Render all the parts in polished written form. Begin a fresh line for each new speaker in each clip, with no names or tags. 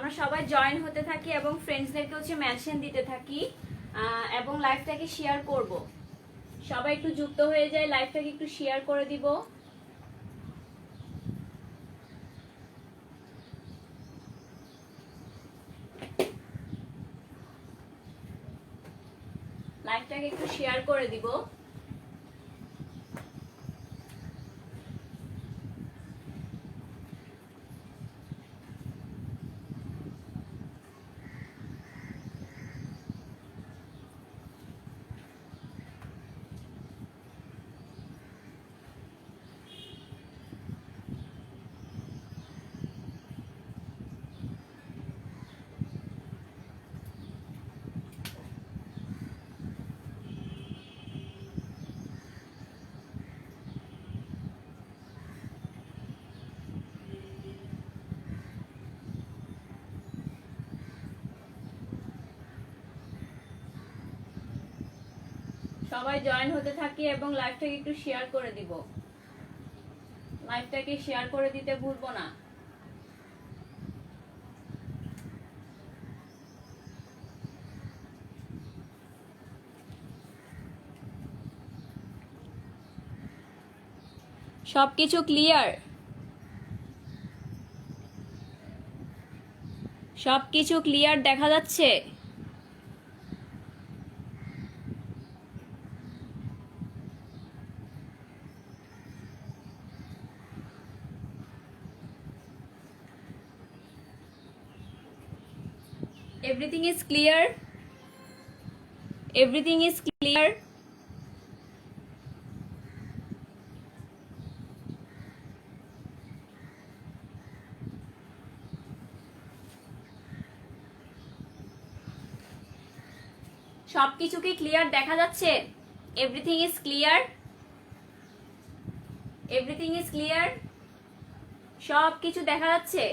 আমরা সবাই জয়েন হতে থাকি এবং ফ্রেন্ডসদেরকে হচ্ছে মেনশন দিতে থাকি এবং লাইভটাকে শেয়ার করব। সবাই একটু যুক্ত হয়ে যায়, লাইভটাকে একটু শেয়ার করে দিব। লাইভটাকে একটু শেয়ার করে দিব। সবাই জয়েন হতে থাকি এবং লাইভটাকে একটু শেয়ার করে দিব। লাইভটাকে শেয়ার করে দিতে ভুলবো না। সবকিছু ক্লিয়ার? সবকিছু ক্লিয়ার দেখা যাচ্ছে? Everything is clear? Everything is clear? সবকিছু কি ক্লিয়ার দেখা যাচ্ছে? Everything is clear? Everything is clear? সবকিছু দেখা যাচ্ছে?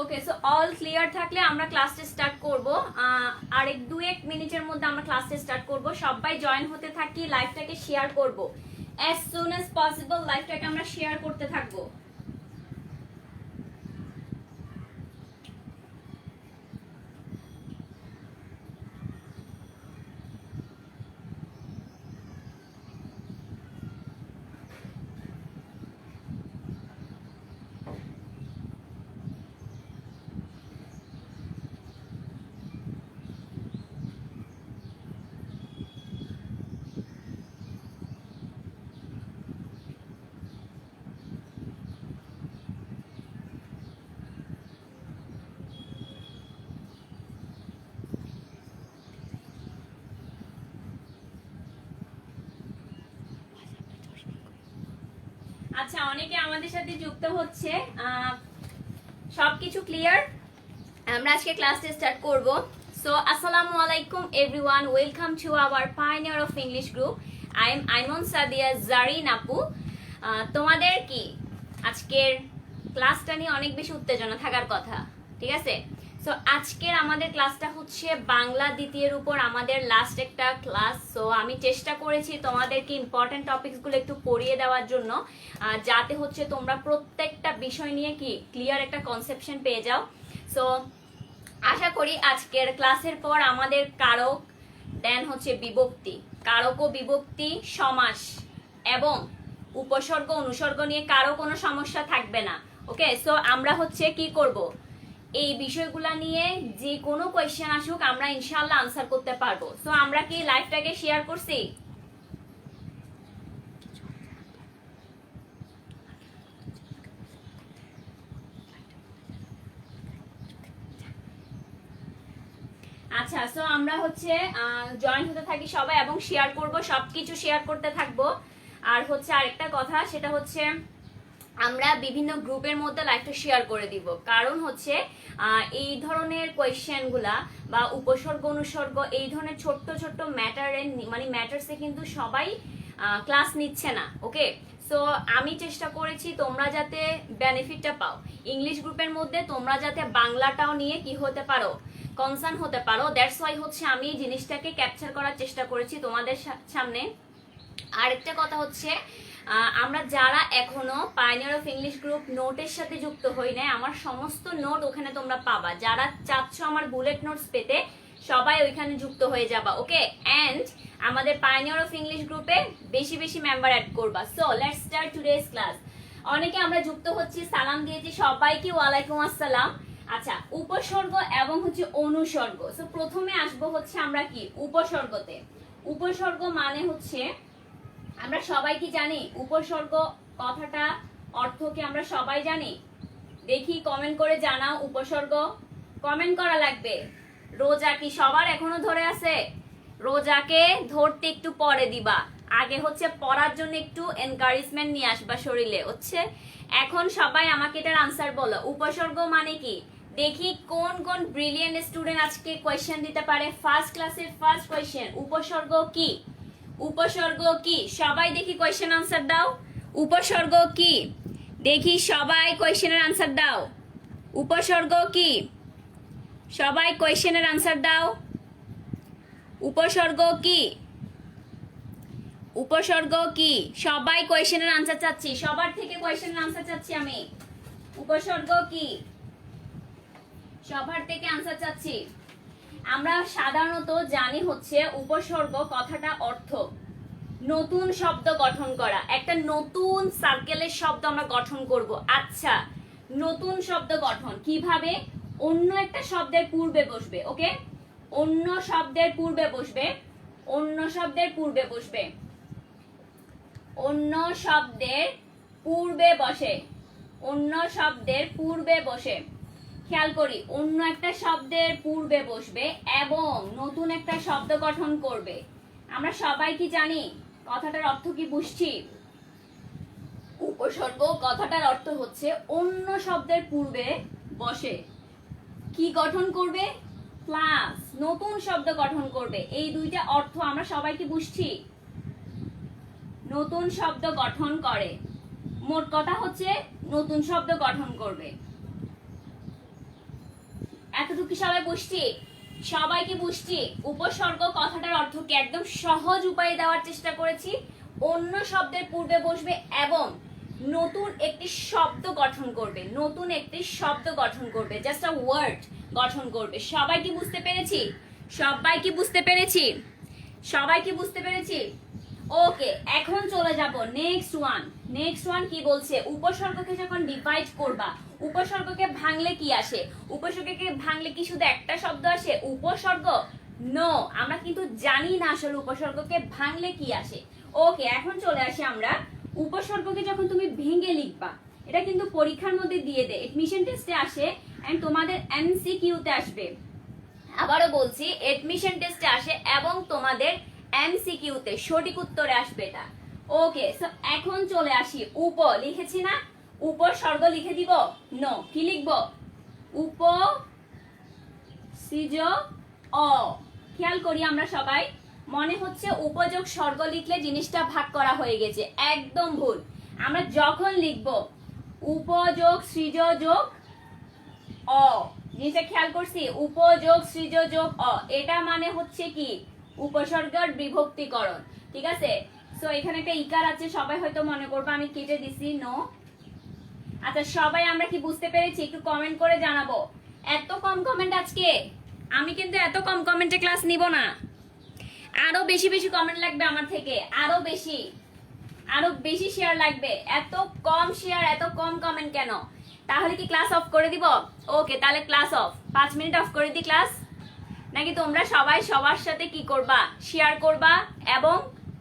ওকে, সো অল ক্লিয়ার থাকলে আমরা ক্লাসটা স্টার্ট করব। আর দু এক মিনিটের মধ্যে আমরা ক্লাসটা স্টার্ট করব। সবাই জয়েন হতে থাকি, লাইভটাকে শেয়ার করব। অ্যাজ সুন অ্যাজ পসিবল লাইভটাকে আমরা শেয়ার করতে থাকবো। আচ্ছা, অনেকে আমাদের সাথে যুক্ত হচ্ছে। সবকিছু ক্লিয়ার? আমরা আজকে ক্লাসটা স্টার্ট করব। সো আসসালামু আলাইকুম everyone, welcome to our pioneer of English group. I am Aiman Sadia Zarin আপু। তোমাদের কি আজকের ক্লাসটা নিয়ে অনেক বেশি উত্তেজনা থাকার কথা, ঠিক আছে? সো আজকের আমাদের ক্লাসটা হচ্ছে বাংলা দ্বিতীয়ের উপর আমাদের লাস্ট একটা ক্লাস। সো আমি চেষ্টা করেছি তোমাদেরকে ইম্পর্টেন্ট টপিকসগুলো একটু পড়িয়ে দেওয়ার জন্য, যাতে হচ্ছে তোমরা প্রত্যেকটা বিষয় নিয়ে কি ক্লিয়ার একটা কনসেপশন পেয়ে যাও। সো আশা করি আজকের ক্লাসের পর আমাদের কারক, দেন হচ্ছে বিভক্তি, কারক ও বিভক্তি, সমাস এবং উপসর্গ অনুসর্গ নিয়ে কারো কোনো সমস্যা থাকবে না। ওকে, সো আমরা হচ্ছে কি করব, এই বিষয়গুলা নিয়ে যে কোনো কোয়েশ্চেন আসুক আমরা ইনশাআল্লাহ আনসার করতে পারবো। সো আমরা কি লাইভটাকে শেয়ার করছি? আচ্ছা, সো আমরা হচ্ছে জয়েন হতে থাকি সবাই এবং শেয়ার করব, সবকিছু শেয়ার করতে থাকবো। আর হচ্ছে আরেকটা কথা, সেটা হচ্ছে আমরা বিভিন্ন গ্রুপের মধ্যে লাইভটা শেয়ার করে দিব। কারণ হচ্ছে এই ধরনের কোয়েশ্চেনগুলা বা উপসর্গ অনুসর্গ এই ধরনের ছোট্ট ছোট্ট ম্যাটারে, মানে ম্যাটারসে কিন্তু সবাই ক্লাস নিচ্ছে না। ওকে, সো আমি চেষ্টা করেছি তোমরা যাতে বেনিফিটটা পাও, ইংলিশ গ্রুপের মধ্যে তোমরা যাতে বাংলাটাও নিয়ে কি হতে পারো, কনসার্ন হতে পারো। দ্যাটস ওয়াই হচ্ছে আমি এই জিনিসটাকে ক্যাপচার করার চেষ্টা করেছি তোমাদের সামনে। আরেকটা কথা হচ্ছে, আমরা যারা এখনো পাইনিয়ার অফ ইংলিশ গ্রুপ নোটের সাথে যুক্ত হই নাই, আমার সমস্ত নোট ওখানে তোমরা পাবা। যারা চাচ্ছ আমার বুলেট নোটস পেতে, সবাই ওইখানে যুক্ত হয়ে যাবা, ওকে? অ্যান্ড আমাদের পাইনিয়ার অফ ইংলিশ গ্রুপে বেশি বেশি মেম্বার অ্যাড করবা। So let's start today's class. অনেকে আমরা যুক্ত হচ্ছি, সালাম দিয়েছি সবাইকে, ওয়ালাইকুম আসসালাম। আচ্ছা, উপসর্গ এবং হচ্ছে অনুসর্গ। সো প্রথমে আসবো হচ্ছে আমরা কি উপসর্গতে। উপসর্গ মানে হচ্ছে, আমরা সবাই কি জানি উপসর্গ কথাটা অর্থ কি আমরা সবাই জানি? দেখি কমেন্ট করে জানাও। উপসর্গ কমেন্ট করা লাগবে। রোজা কি সবার এখনো ধরে আছে? রোজাকে ধরতে একটু পরে দিবা, আগে হচ্ছে পড়ার জন্য একটু এনকারেজমেন্ট নিয়ে আসবা শরীরে, হচ্ছে। এখন সবাই আমাকে এটার আনসার বলো, উপসর্গ মানে কি? দেখি কোন কোন ব্রিলিয়েন্ট স্টুডেন্ট আজকে কোয়েশ্চেন দিতে পারে। ফার্স্ট ক্লাসের ফার্স্ট কোয়েশ্চেন, উপসর্গ কি? উপসর্গ কি? সবাই দেখি কোয়েশ্চেন আনসার দাও। উপসর্গ কি? দেখি সবাই কোয়েশ্চেনের আনসার দাও। উপসর্গ কি? সবাই কোয়েশ্চেনের আনসার দাও। উপসর্গ কি? উপসর্গ কি? সবাই কোয়েশ্চেনের আনসার চাচ্ছি, সবার থেকে কোয়েশ্চেনের আনসার চাচ্ছি আমি। উপসর্গ কি? সবার থেকে আনসার চাচ্ছি। আমরা সাধারণত জানি হচ্ছে উপসর্গ কথাটা অর্থ নতুন শব্দ গঠন করা, একটা নতুন সার্কেলের শব্দ আমরা গঠন করব। আচ্ছা, নতুন শব্দ গঠন কিভাবে? অন্য একটা শব্দের পূর্বে বসবে, ওকে? অন্য শব্দের পূর্বে বসবে, অন্য শব্দের পূর্বে বসবে, অন্য শব্দের পূর্বে বসে, অন্য শব্দের পূর্বে বসে। খেয়াল করি, অন্য একটা শব্দের পূর্বে বসবে এবং নতুন একটা শব্দ গঠন করবে। আমরা সবাই কি জানি কথাটার অর্থ কি বুঝছি? উপসর্গ কথাটার অর্থ হচ্ছে অন্য শব্দের পূর্বে বসে কি গঠন করবে? প্লাস নতুন শব্দ গঠন করবে। এই দুইটা অর্থ আমরা সবাই কি বুঝছি? নতুন শব্দ গঠন করে, মোট কথা হচ্ছে নতুন শব্দ গঠন করবে। এতটুকু সবাই বুঝছি? সবাই কি বুঝছি? উপসর্গ কথাটার অর্থ কি একদম সহজ উপায়ে দেওয়ার চেষ্টা করেছি। অন্য শব্দের পূর্বে বসবে এবং নতুন একটি শব্দ গঠন করবে, নতুন একটি শব্দ গঠন করবে, জাস্ট আ ওয়ার্ড গঠন করবে। সবাই কি বুঝতে পেরেছি? সবাই কি বুঝতে পেরেছি? সবাই কি বুঝতে পেরেছি? ওকে, এখন চলে যাব নেক্সট ওয়ান। নেক্সট ওয়ান কি বলছে? উপসর্গকে যখন ডিভাইড করবা, উপসর্গকে ভাঙলে কি আসে? উপসর্গকে ভাঙলে কি শুধু একটা শব্দ আসে? উপসর্গ নো, আমরা কিন্তু জানি না আসলে উপসর্গকে ভাঙলে কি আসে। ওকে, এখন চলে আসি আমরা উপসর্গকে যখন তুমি ভেঙে লিখবা, এটা কিন্তু পরীক্ষার মধ্যে দিয়ে দেয়, এডমিশন টেস্টে আসে এন্ড তোমাদের এমসিকিউতে আসবে। আবারও বলছি, এডমিশন টেস্টে আসে এবং তোমাদের এমসিকিউতে সঠিক উত্তরে আসবে এটা। ওকে, সো এখন চলে আসি, উপ লিখেছি না, উপসর্গ লিখে দিব। নো, কি লিখবো? উপ সিজ অ। খেয়াল করি আমরা সবাই, মনে হচ্ছে উপযোগ সর্গ লিখলে জিনিসটা ভাগ করা হয়ে গেছে, একদম ভুল। আমরা যখন লিখবো উপযোগ সৃজ যোগ অ, জিনিসটা খেয়াল করছি, উপযোগ সৃজ যোগ অ, এটা মানে হচ্ছে কি উপসর্গের বিভক্তিকরণ, ঠিক আছে? সো এখানে একটা ইকার আছে, সবাই হয়তো মনে করবে আমি কেটে দিছি, নো। আচ্ছা, সবাই আমরা কি বুঝতে পেরেছি? একটু কমেন্ট করে জানাবো। এত কম কমেন্ট আজকে, আমি কিন্তু এত কম কমেন্টে ক্লাস নিব না, আরো বেশি বেশি কমেন্ট লাগবে আমার থেকে, আরো বেশি শেয়ার লাগবে। এত কম শেয়ার, এত কম কমেন্ট কেন? তাহলে কি ক্লাস অফ করে দিব? ওকে, তাহলে ক্লাস অফ, 5 মিনিট অফ করে দিই ক্লাস, নাকি তোমরা সবাই সবার সাথে কি করবা? শেয়ার করবা এবং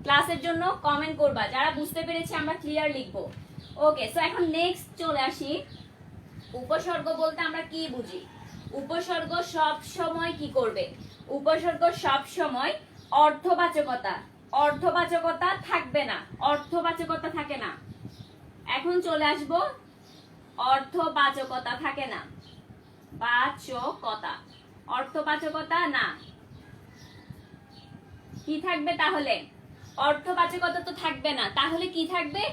ক্লাসের জন্য কমেন্ট করবা। যারা বুঝতে পেরেছে আমরা ক্লিয়ার লিখবো। ওকে, সো এখন নেক্সট চলে আসি, উপসর্গ বলতে আমরা কি বুঝি? উপসর্গ সব সময় কি করবে? উপসর্গ সব সময় অর্থবাচকতা, অর্থবাচকতা থাকবে না, অর্থবাচকতা থাকে না। এখন চলে আসব, অর্থবাচকতা থাকে না, বাচকতা, অর্থবাচকতা না। কি থাকবে তাহলে? অর্থবাচকতা তো থাকবে না, তাহলে কি থাকবে?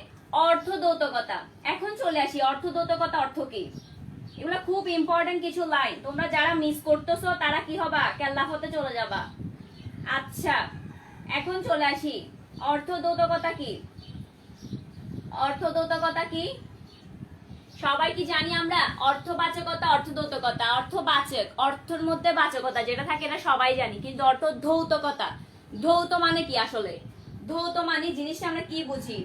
অর্থদ্যোতকতা। এখন চলে আসি অর্থদ্যোতকতা অর্থ কি। এগুলো খুব ইম্পর্টেন্ট কিছু লাইন, তোমরা যারা মিস করতেছো তারা কি হবা, কেল্লা হতে চলে যাবা। আচ্ছা এখন চলে আসি অর্থদ্যোতকতা কি। অর্থদ্যোতকতা কি সবাই কি জানি আমরা? অর্থবাচকতা, অর্থদ্যোতকতা। অর্থবাচক, অর্থের মধ্যে বাচকতা যেটা থাকে এটা সবাই জানি, কিন্তু অর্থধৌতকতা, ধৌত মানে কি আসলে? ধৌত মানে জিনিসটা আমরা কি বুঝি?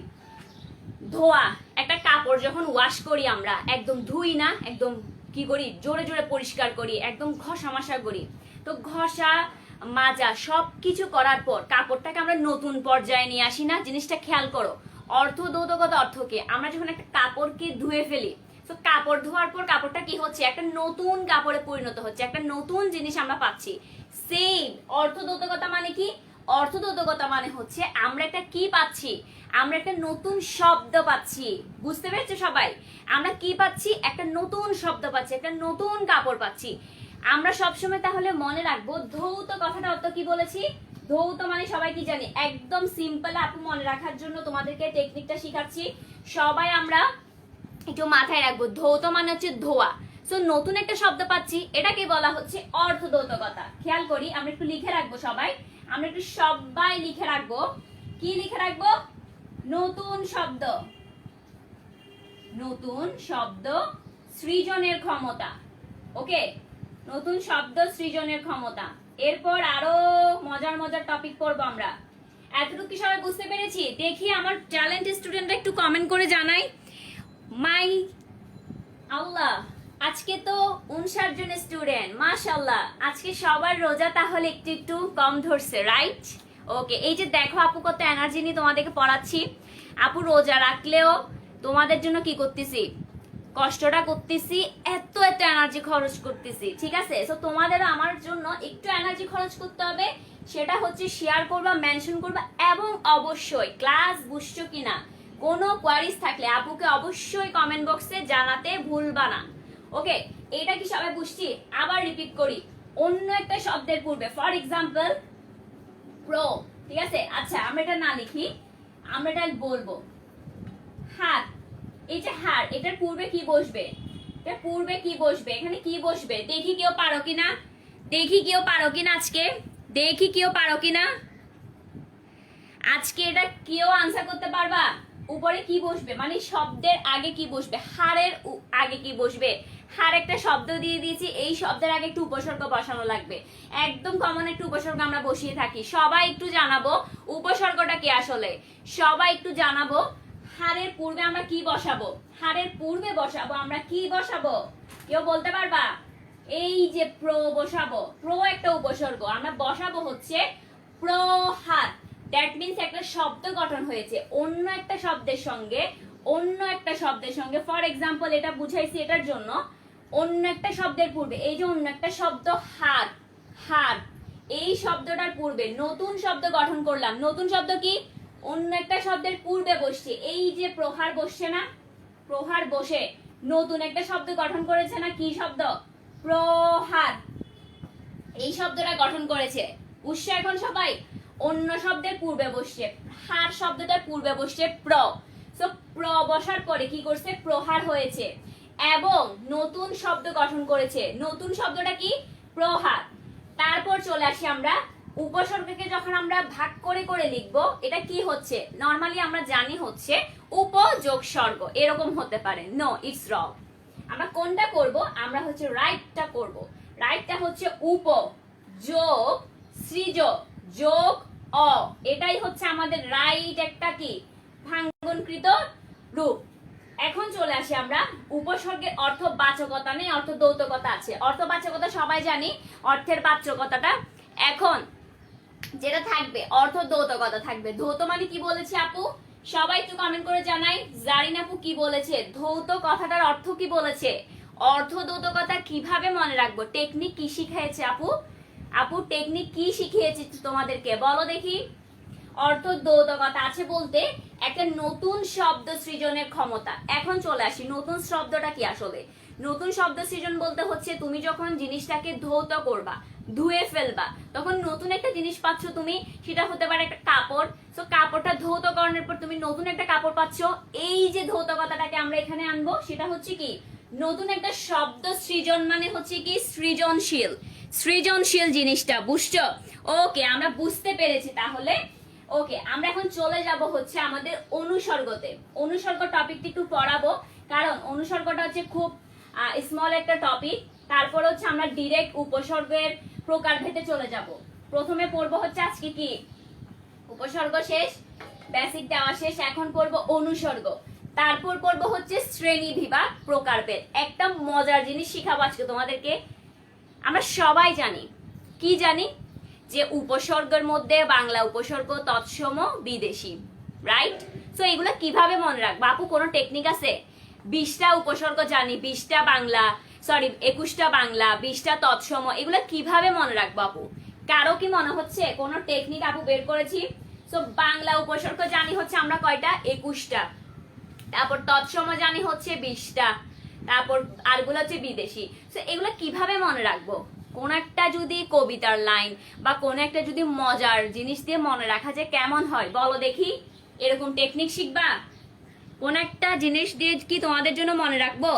ধোয়া। একটা কাপড় যখন ওয়াশ করি আমরা একদম ধুই না, একদম কি করি, জোরে জোরে পরিষ্কার করি, একদম ঘষা মাজা করি। তো ঘষা মাজা সবকিছু করার পর কাপড়টাকে আমরা নতুন পর্যায়ে নিয়ে আসি না? জিনিসটা খেয়াল করো। অর্থদ্যোতকতা অর্থ কি, আমরা যখন একটা কাপড়কে ধুয়ে ফেলি, তো কাপড় ধোয়ার পর কাপড়টা কি হচ্ছে, একটা নতুন কাপড়ে পরিণত হচ্ছে, একটা নতুন জিনিস আমরা পাচ্ছি। সেম অর্থদ্যোতকতা মানে কি? অর্থদ্যোতকতা মানে হচ্ছে আমরা একটা কি পাচ্ছি, আমরা একটা নতুন শব্দ পাচ্ছি। বুঝতে পেরেছো সবাই? আমরা কি পাচ্ছি? একটা নতুন শব্দ পাচ্ছি, একটা নতুন কাপড় পাচ্ছি। আমরা সবসময় তাহলে মনে রাখবো ধৌত কথাটা অর্থ কি বলেছি। ধৌত মানে সবাই কি জানি, একদম সিম্পল আপু মনে রাখার জন্য তোমাদেরকে টেকনিকটা শিখাচ্ছি। সবাই আমরা একটু মাথায় রাখবো, ধৌত মানে হচ্ছে ধোয়া। সো নতুন একটা শব্দ পাচ্ছি, এটাকে বলা হচ্ছে অর্থদ্যোতকতা। খেয়াল করি, আমরা একটু লিখে রাখবো সবাই, আমরা একটু সবাই লিখে রাখবো। কি লিখে রাখবো? নতুন শব্দ, নতুন শব্দ সৃজনের ক্ষমতা। ওকে, নতুন শব্দ সৃজনের ক্ষমতা। এরপর আরো মজার মজার টপিক পড়বো আমরা। এতটুকু কি সবাই বুঝতে পেরেছি? দেখি আমার ট্যালেন্ট স্টুডেন্টরা একটু কমেন্ট করে জানাই। মাই আল্লাহ, আজকে তো 59 জন স্টুডেন্ট, মাশাআল্লাহ। আজকে সবার রোজা তাহলে একটু একটু কম ধরছে, রাইট? ওকে, এই যে দেখো আপু কত এনার্জি নিয়ে তোমাদেরকে পড়াচ্ছি। আপু রোজা রাখলেও তোমাদের জন্য কি করতেছি, কষ্টটা করতেছি, এত এত এনার্জি খরচ করতেছি, ঠিক আছে? সো তোমাদেরও আমার জন্য একটু এনার্জি খরচ করতে হবে, সেটা হচ্ছে শেয়ার করবা, মেনশন করবা, এবং অবশ্যই ক্লাস বুঝছো কিনা কোনো কোয়ারিজ থাকলে আপুকে অবশ্যই কমেন্ট বক্সে জানাতে ভুলবা না। ওকে, এটা কি সবাই বুঝছি? আবার রিপিট করি, অন্য একটা শব্দের পূর্বে, ফর এক্সাম্পল প্রো, ঠিক আছে? আচ্ছা আমরা এটা না লিখি, আমরা এটা বলবো হাত। এই যে হার, এটার পূর্বে কি বসবে? এটার পূর্বে কি বসবে? এখানে কি বসবে? দেখি কেউ পারো কিনা, দেখি কেউ পারো কিনা আজকে, দেখি কেউ পারো কিনা আজকে। এটা কেউ আনসার করতে পারবা? উপরে কি বসবে, মানে শব্দের আগে কি বসবে? হারের আগে কি বসবে? হার একটা শব্দ দিয়ে দিয়েছি, এই শব্দের আগে একটু উপসর্গ বসানো লাগবে। একদম কমন একটা উপসর্গ আমরা বসিয়ে থাকি। সবাই একটু জানাবো উপসর্গটা কি আসলে, সবাই একটু জানাবো। হারের পূর্বে আমরা কি বসাবো? হারের পূর্বে বসাবো আমরা কি বসাবো? কেউ বলতে পারবা? এই যে প্রো বসাবো, প্রো একটা উপসর্গ, আমরা বসাবো হচ্ছে প্রহার। দ্যাট মিন্স একটা শব্দ গঠন হয়েছে অন্য একটা শব্দের সঙ্গে, অন্য একটা শব্দের সঙ্গে। ফর এক্সাম্পল এটা বুঝাইছি এটার জন্য, অন্য একটা শব্দের পূর্বে, এই যে অন্য একটা শব্দ হার, হার, এই শব্দটার পূর্বে নতুন শব্দ গঠন করলাম। নতুন শব্দ কি? অন্য একটা শব্দের পূর্বে বসছে, এই যে প্রহার বসছে না, প্রহার বসে নতুন একটা শব্দ গঠন করেছে না? কি শব্দ? প্রহার। এই শব্দটা গঠন করেছে, বুঝছো এখন সবাই? অন্য শব্দের পূর্বে বসছে, হার শব্দটার পূর্বে বসছে প্র। সো প্র বসার পরে কি করছে? প্রহার হয়েছে এবং নতুন শব্দ গঠন করেছে। নতুন শব্দটা কি? প্রহার। তারপর চলে আসি আমরা উপসর্গকে, যখন আমরা ভাগ করে করে লিখবো, এটা কি হচ্ছে? নরমালি আমরা জানি হচ্ছে উপযোগ সর্গ, এরকম হতে পারে। No, it's wrong. আমরা কোনটা করব? আমরা হচ্ছে রাইটটা করব। রাইটটা হচ্ছে উপ যোগ সৃজ যোগ অ, এটাই হচ্ছে আমাদের রাইট একটা কি ভাঙ্গনকৃত রূপ। এখন চলে আসি আমরা উপসর্গের অর্থবাচকতা নেই, অর্থদ্যোতকতা আছে। অর্থবাচকতা সবাই জানি, অর্থের বাচকতাটা। এখন যেটা থাকবে অর্থদ্যোতকতা থাকবে। ধৌত মানে কি বলেছি আপু? সবাই একটু কমেন্ট করে জানাই, জারিন আপু কি বলেছে? ধৌত কথাটার অর্থ কি বলেছে? অর্থদ্যোতকতা কিভাবে মনে রাখবো? টেকনিক কি শিখিয়েছে আপু? আপু টেকনিক কি শিখিয়েছে তোমাদেরকে বলো দেখি। অর্থদ্যোতকতা আছে বলতে একটা নতুন শব্দ সৃজনের ক্ষমতা। এখন চলে আসি নতুন শব্দটা কি আসলে। নতুন শব্দ সৃজন বলতে হচ্ছে তুমি যখন জিনিসটাকে ধৌত করবা, ধুয়ে ফেলবা, তখন নতুন একটা জিনিস পাচ্ছ তুমি, সেটা হতে পারে একটা কাপড়। সো কাপড়টা ধৌত করানোর পর তুমি নতুন একটা কাপড় পাচ্ছ। এই যে ধৌত কথাটাকে আমরা এখানে আনবো, সেটা হচ্ছে কি নতুন একটা শব্দ সৃজন, মানে হচ্ছে কি সৃজনশীল, সৃজনশীল জিনিসটা, বুঝছো? ওকে, আমরা বুঝতে পেরেছি তাহলে। ওকে, আমরা এখন চলে যাব হচ্ছে আমাদের অনুসর্গতে। অনুসর্গ টপিকটি একটু পড়াবো, কারণ অনুসর্গটা হচ্ছে খুব স্মল একটা টপিক। তারপর হচ্ছে আমরা ডিরেক্ট উপসর্গের প্রকারভেদে চলে যাব। প্রথমে পড়বো হচ্ছে আজকে কি উপসর্গ শেষ, বেসিক দেওয়া শেষ, এখন পড়বো অনুসর্গ, তারপর পড়বো হচ্ছে শ্রেণী বিভাগ প্রকারভেদ। একটা মজার জিনিস শিখাবো আজকে তোমাদেরকে। আমরা সবাই জানি, কি জানি, যে উপসর্গের মধ্যে বাংলা উপসর্গ, তৎসম, বিদেশি, রাইট? সো এগুলো কিভাবে মনে রাখবো আপু, কোনো টেকনিক আছে? 20টা উপসর্গ জানি, 20টা বাংলা, সরি 21টা বাংলা, 20টা তৎসম, এগুলো কিভাবে মনে রাখবো আপু? কারো কি মনে হচ্ছে কোনো টেকনিক আপু বের করেছি? সো বাংলা উপসর্গ জানি হচ্ছে আমরা কয়টা, 21টা, তারপর তৎসম জানি হচ্ছে 20টা, তারপর আরগুলো হচ্ছে বিদেশি। সো এগুলো কিভাবে মনে রাখবো? কোন একটা যদি কবিতার লাইন বা কোন একটা যদি মজার জিনিস দিয়ে মনে রাখা যায় কেমন হয় বলো দেখি? এরকম টেকনিক শিখবা? কোন একটা জিনিস দিয়ে কি তোমাদের জন্য মনে রাখবো?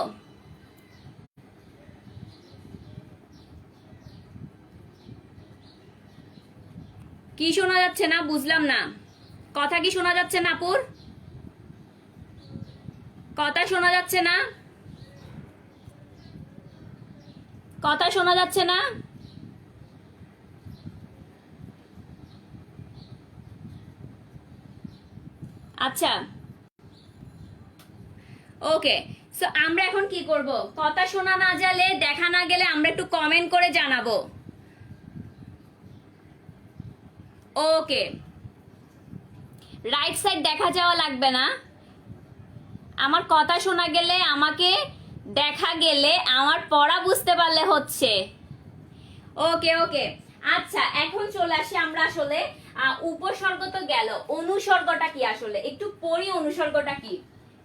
কি শোনা যাচ্ছে না, বুঝলাম না। কথা কি শোনা যাচ্ছে না আপুর? কথা শোনা যাচ্ছে না? কথা শোনা যাচ্ছে না? আচ্ছা, ওকে। সো আমরা এখন কি করব? কথা শোনা না গেলে, দেখা না গেলে আমরা একটু কমেন্ট করে জানাবো। ওকে, রাইট সাইড দেখা যাওয়া লাগবে না, আমার কথা শোনা গেলে, আমাকে দেখা গেলে, আমার পড়া বুঝতে পারলে হচ্ছে। ওকে ওকে, আচ্ছা এখন চলে আসি আমরা আসলে উপসর্গ তো গেল, অনুসর্গটা কি আসলে একটু পড়ি। অনুসর্গটা কি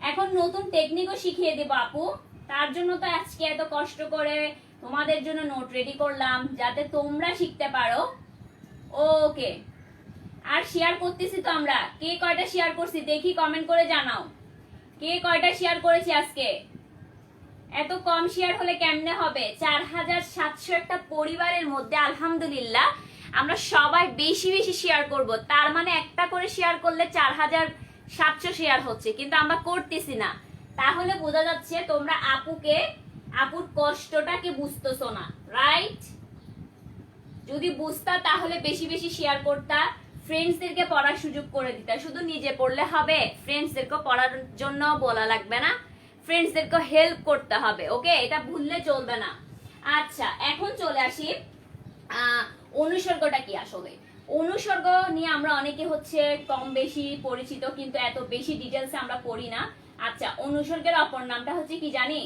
এখন নতুন টেকনিকও শিখিয়ে দেব আপু, তার জন্য তো আজকে এত কষ্ট করে তোমাদের জন্য নোট রেডি করলাম যাতে তোমরা শিখতে পারো। ওকে, আর শেয়ার করতেছি তো আমরা, কে কয়টা শেয়ার করছি দেখি, কমেন্ট করে জানাও কে কয়টা শেয়ার করেছি আজকে। এত কম শেয়ার হলে কেমনে হবে? 4700 একটা পরিবারের মধ্যে আলহামদুলিল্লাহ আমরা সবাই বেশি বেশি শেয়ার করব, তার মানে একটা করে শেয়ার করলে 4700 শেয়ার হচ্ছে, কিন্তু আমরা করতেছি না। তাহলে বোঝা যাচ্ছে তোমরা আপুর কষ্টটাকে বুঝতেছো না, রাইট? যদি বুঝতা তাহলে বেশি বেশি শেয়ার করতা, ফ্রেন্ডসদেরকে পড়ার সুযোগ করে দিতা। শুধু নিজে পড়লে হবে? ফ্রেন্ডসদেরকে পড়ার জন্য বলা লাগবে না, ফ্রেন্ডসদেরকে হেল্প করতে হবে। ওকে, এটা ভুললে চলবে না। আচ্ছা এখন চলে আসি অনুসর্গটা কি আসলে। অনুসর্গ নিয়ে আমরা অনেকে হচ্ছে কম বেশি পরিচিত, কিন্তু এত বেশি ডিটেলসে আমরা পড়ি না। আচ্ছা, অনুসর্গের অপর নামটা হচ্ছে কি জানি?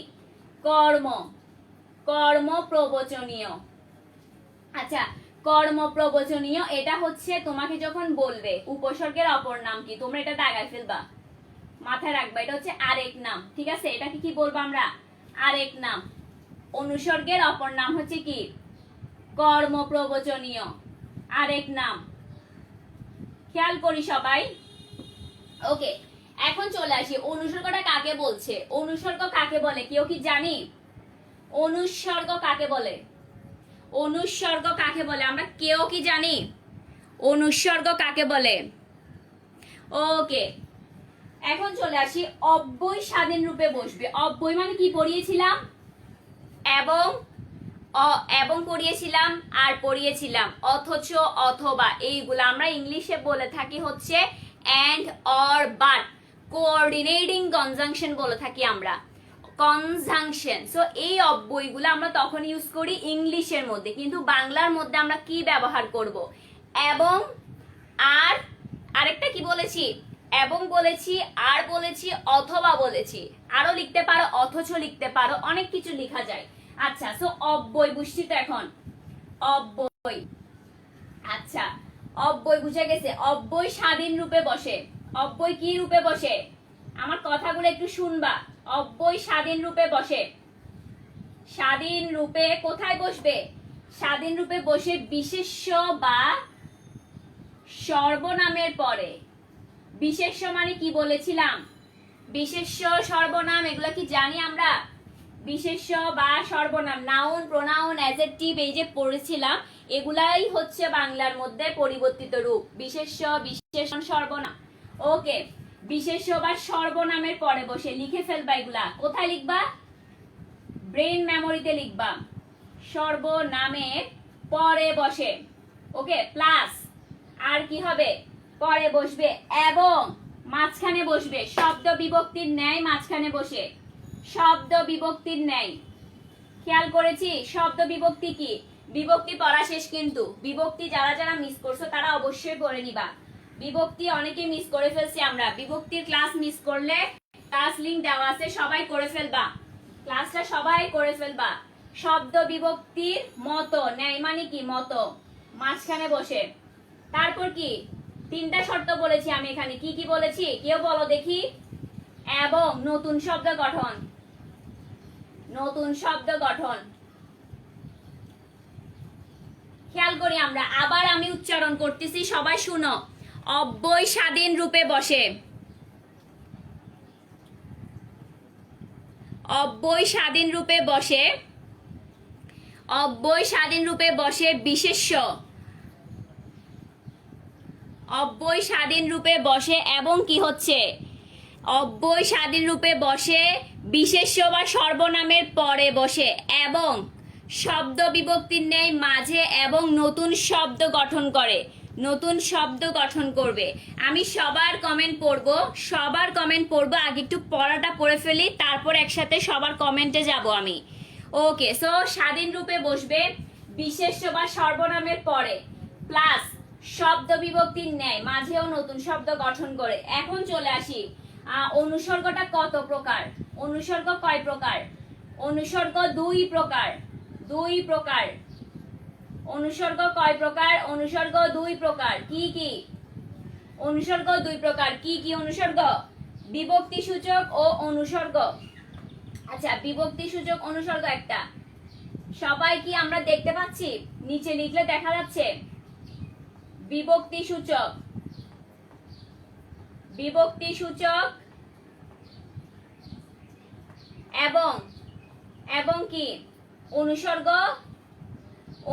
কর্ম, কর্ম প্রবচনীয়। আচ্ছা, কর্ম প্রবচনীয়, এটা হচ্ছে তোমাকে যখন বলবে উপসর্গের অপর নাম কি, তোমরা এটা দাগায় ফেলবা, মাথায় রাখবা, এটা হচ্ছে আরেক নাম, ঠিক আছে? এটাকে কি বলবো আমরা? আরেক নাম। অনুসর্গের অপর নাম হচ্ছে কি? কর্ম প্রবচনীয়, আরেক নাম। খেয়াল করি সবাই। ওকে, এখন চলে আসি অনুসর্গটা কাকে বলছে। অনুসর্গ কাকে বলে কেউ কি জানি? অনুসর্গ কাকে বলে? অনুসর্গ কাকে বলে আমরা কেউ কি জানি? অনুসর্গ কাকে বলে? ওকে, এখন চলে আসি অব্যয় স্বাধীন রূপে বসবে। অব্যয় মানে কি পড়িয়েছিলাম? এবং, এবং পড়িয়েছিলাম, আর পড়িয়েছিলাম অথচ, অথবা, এইগুলো আমরা ইংলিশে বলে থাকি হচ্ছে and, or, but. Coordinating conjunction বলে থাকি আমরা, কনজাংশন। সো এই অব্যয়গুলো আমরা তখন ইউজ করি ইংলিশের মধ্যে, কিন্তু বাংলার মধ্যে আমরা কি ব্যবহার করব? এবং, আর, আরেকটা কি বলেছি? এবং বলেছি, আর বলেছি, অথবা বলেছি, আরো লিখতে পারো, অথচ লিখতে পারো, অনেক কিছু লেখা যায়। আচ্ছা, সো অব্যয় বুঝছি তো এখন? অব্যয়, আচ্ছা অব্যয় বুঝে গেছে। অব্যয় স্বাধীন রূপে বসে। অব্যয় কি রূপে বসে? আমার কথাগুলো একটু শুনবা। অব্যয় স্বাধীন রূপে বসে। স্বাধীন রূপে কোথায় বসবে? স্বাধীন রূপে বসে বিশেষ্য বা সর্বনামের পরে। বিশেষ্য মানে কি বলেছিলাম? বিশেষ্য সর্বনাম এগুলো কি জানি আমরা? বিশেষ্য বা সর্বনাম, নাউন, প্রোনাউন, অ্যাডজেক্টিভ এই যে পড়েছিলাম, এগুলাই হচ্ছে বাংলার মধ্যে পরিবর্তিত রূপ। বিশেষ্য, বিশেষণ, সর্বনাম। ওকে, বিশেষ্য বা সর্বনামের পরে বসে লিখে ফেলবা। এগুলা কোথায় লিখবা? ব্রেন মেমোরিতে লিখবা। সর্বনামের পরে বসে। ওকে, প্লাস আর কি হবে? পরে বসবে এবং মাঝখানে বসবে। শব্দ বিভক্তির ন্যায় মাঝখানে বসে। শব্দ বিভক্তির ন্যায়। খেয়াল করেছি শব্দ বিভক্তি কি? বিভক্তি পড়া শেষ কিন্তু। বিভক্তি যারা যারা মিস করছো তারা অবশ্যই পড়ে নিবা। বিভক্তি অনেকে মিস করে ফেলছি আমরা। বিভক্তির ক্লাস মিস করলে ক্লাস লিংক দেওয়া আছে, সবাই করে ফেলবা। ক্লাসটা সবাই করে ফেলবা। শব্দ বিভক্তির মতো, ন্যায় মানে কি? মতো, মাঝখানে বসে। তারপর কি? তিনটা শর্ত বলেছি আমি এখানে। কি কি বলেছি কেউ বলো দেখি? এবং নতুন শব্দ গঠন। নতুন শব্দ গঠন। খেয়াল করি আমরা, আবার আমি উচ্চারণ করতেছি, সবাই শুনো। অব্যয় স্বাধীন রূপে বসে। অব্যয় স্বাধীন রূপে বসে। অব্যয় স্বাধীন রূপে বসে বিশেষ্য। অব্যয় স্বাধীন রূপে বসে এবং কি হচ্ছে? অব্যয় স্বাধীন রূপে বসে বিশেষ্য বা সর্বনামের পরে বসে এবং শব্দ বিভক্তির ন্যায় মাঝে এবং নতুন শব্দ গঠন করে। নতুন শব্দ গঠন করবে। আমি সবার কমেন্ট পড়বো, সবার কমেন্ট পড়বো। আগে একটু পড়াটা পড়ে ফেলি, তারপর একসাথে সবার কমেন্টে যাব আমি। ওকে, সো স্বাধীন রূপে বসবে বিশেষ্য বা সর্বনামের পরে, প্লাস শব্দ বিভক্তির ন্যায় মাঝেও নতুন শব্দ গঠন করে। এখন চলে আসি, অনুসর্গটা কত প্রকার? অনুসর্গ কয় প্রকার? অনুসর্গ দুই প্রকার। দুই প্রকার। অনুসর্গ কয় প্রকার? অনুসর্গ দুই প্রকার। কি কি অনুসর্গ? দুই প্রকার। কি কি অনুসর্গ? বিভক্তি সূচক ও অনুসর্গ। আচ্ছা, বিভক্তি সূচক অনুসর্গ একটা সবাই কি আমরা দেখতে পাচ্ছি? নিচে লিখলে দেখা যাচ্ছে। বিভক্তি সূচক, বিভক্তি সূচক এবং এবং কি? অনুসর্গ,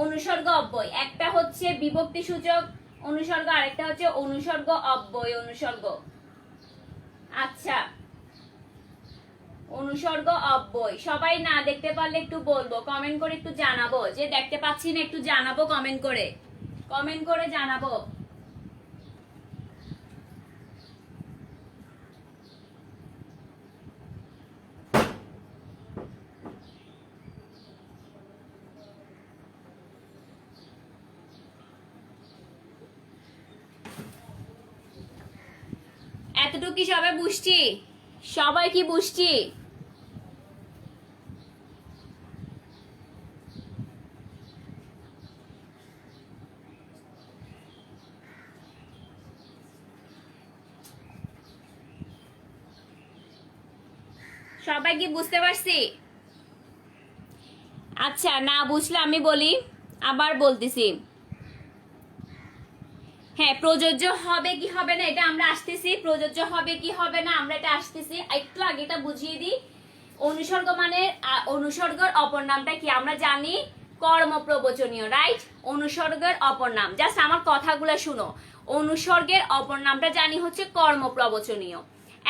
অনুসর্গ অব্যয়। একটা হচ্ছে বিভক্তি সূচক অনুসর্গ, আরেকটা হচ্ছে অনুসর্গ অব্যয় অনুসর্গ। আচ্ছা, অনুসর্গ অব্যয় সবাই না দেখতে পারলে একটু বলবো, কমেন্ট করে একটু জানাবো যে দেখতে পাচ্ছি না, একটু জানাবো কমেন্ট করে। কমেন্ট করে জানাবো। এতটুকু কি সবাই বুঝছি? সবাই কি বুঝছি? সবাই কি বুঝতে পারছি? আচ্ছা, না বুঝলে আমি বলি, আবার বলতেছি। হ্যাঁ, প্রযোজ্য হবে কি হবে না এটা আমরা আসতেছি। প্রযোজ্য হবে কি হবে না আমরা এটা আসতেছি। একটু আগে এটা বুঝিয়ে দিই। অনুসর্গ মানে, অনুসর্গের অপর নামটা কি আমরা জানি? কর্মপ্রবচনীয়, রাইট? অনুসর্গের অপর নাম, জাস্ট আমার কথাগুলো শুনো। অনুসর্গের অপর নামটা জানি হচ্ছে কর্মপ্রবচনীয়।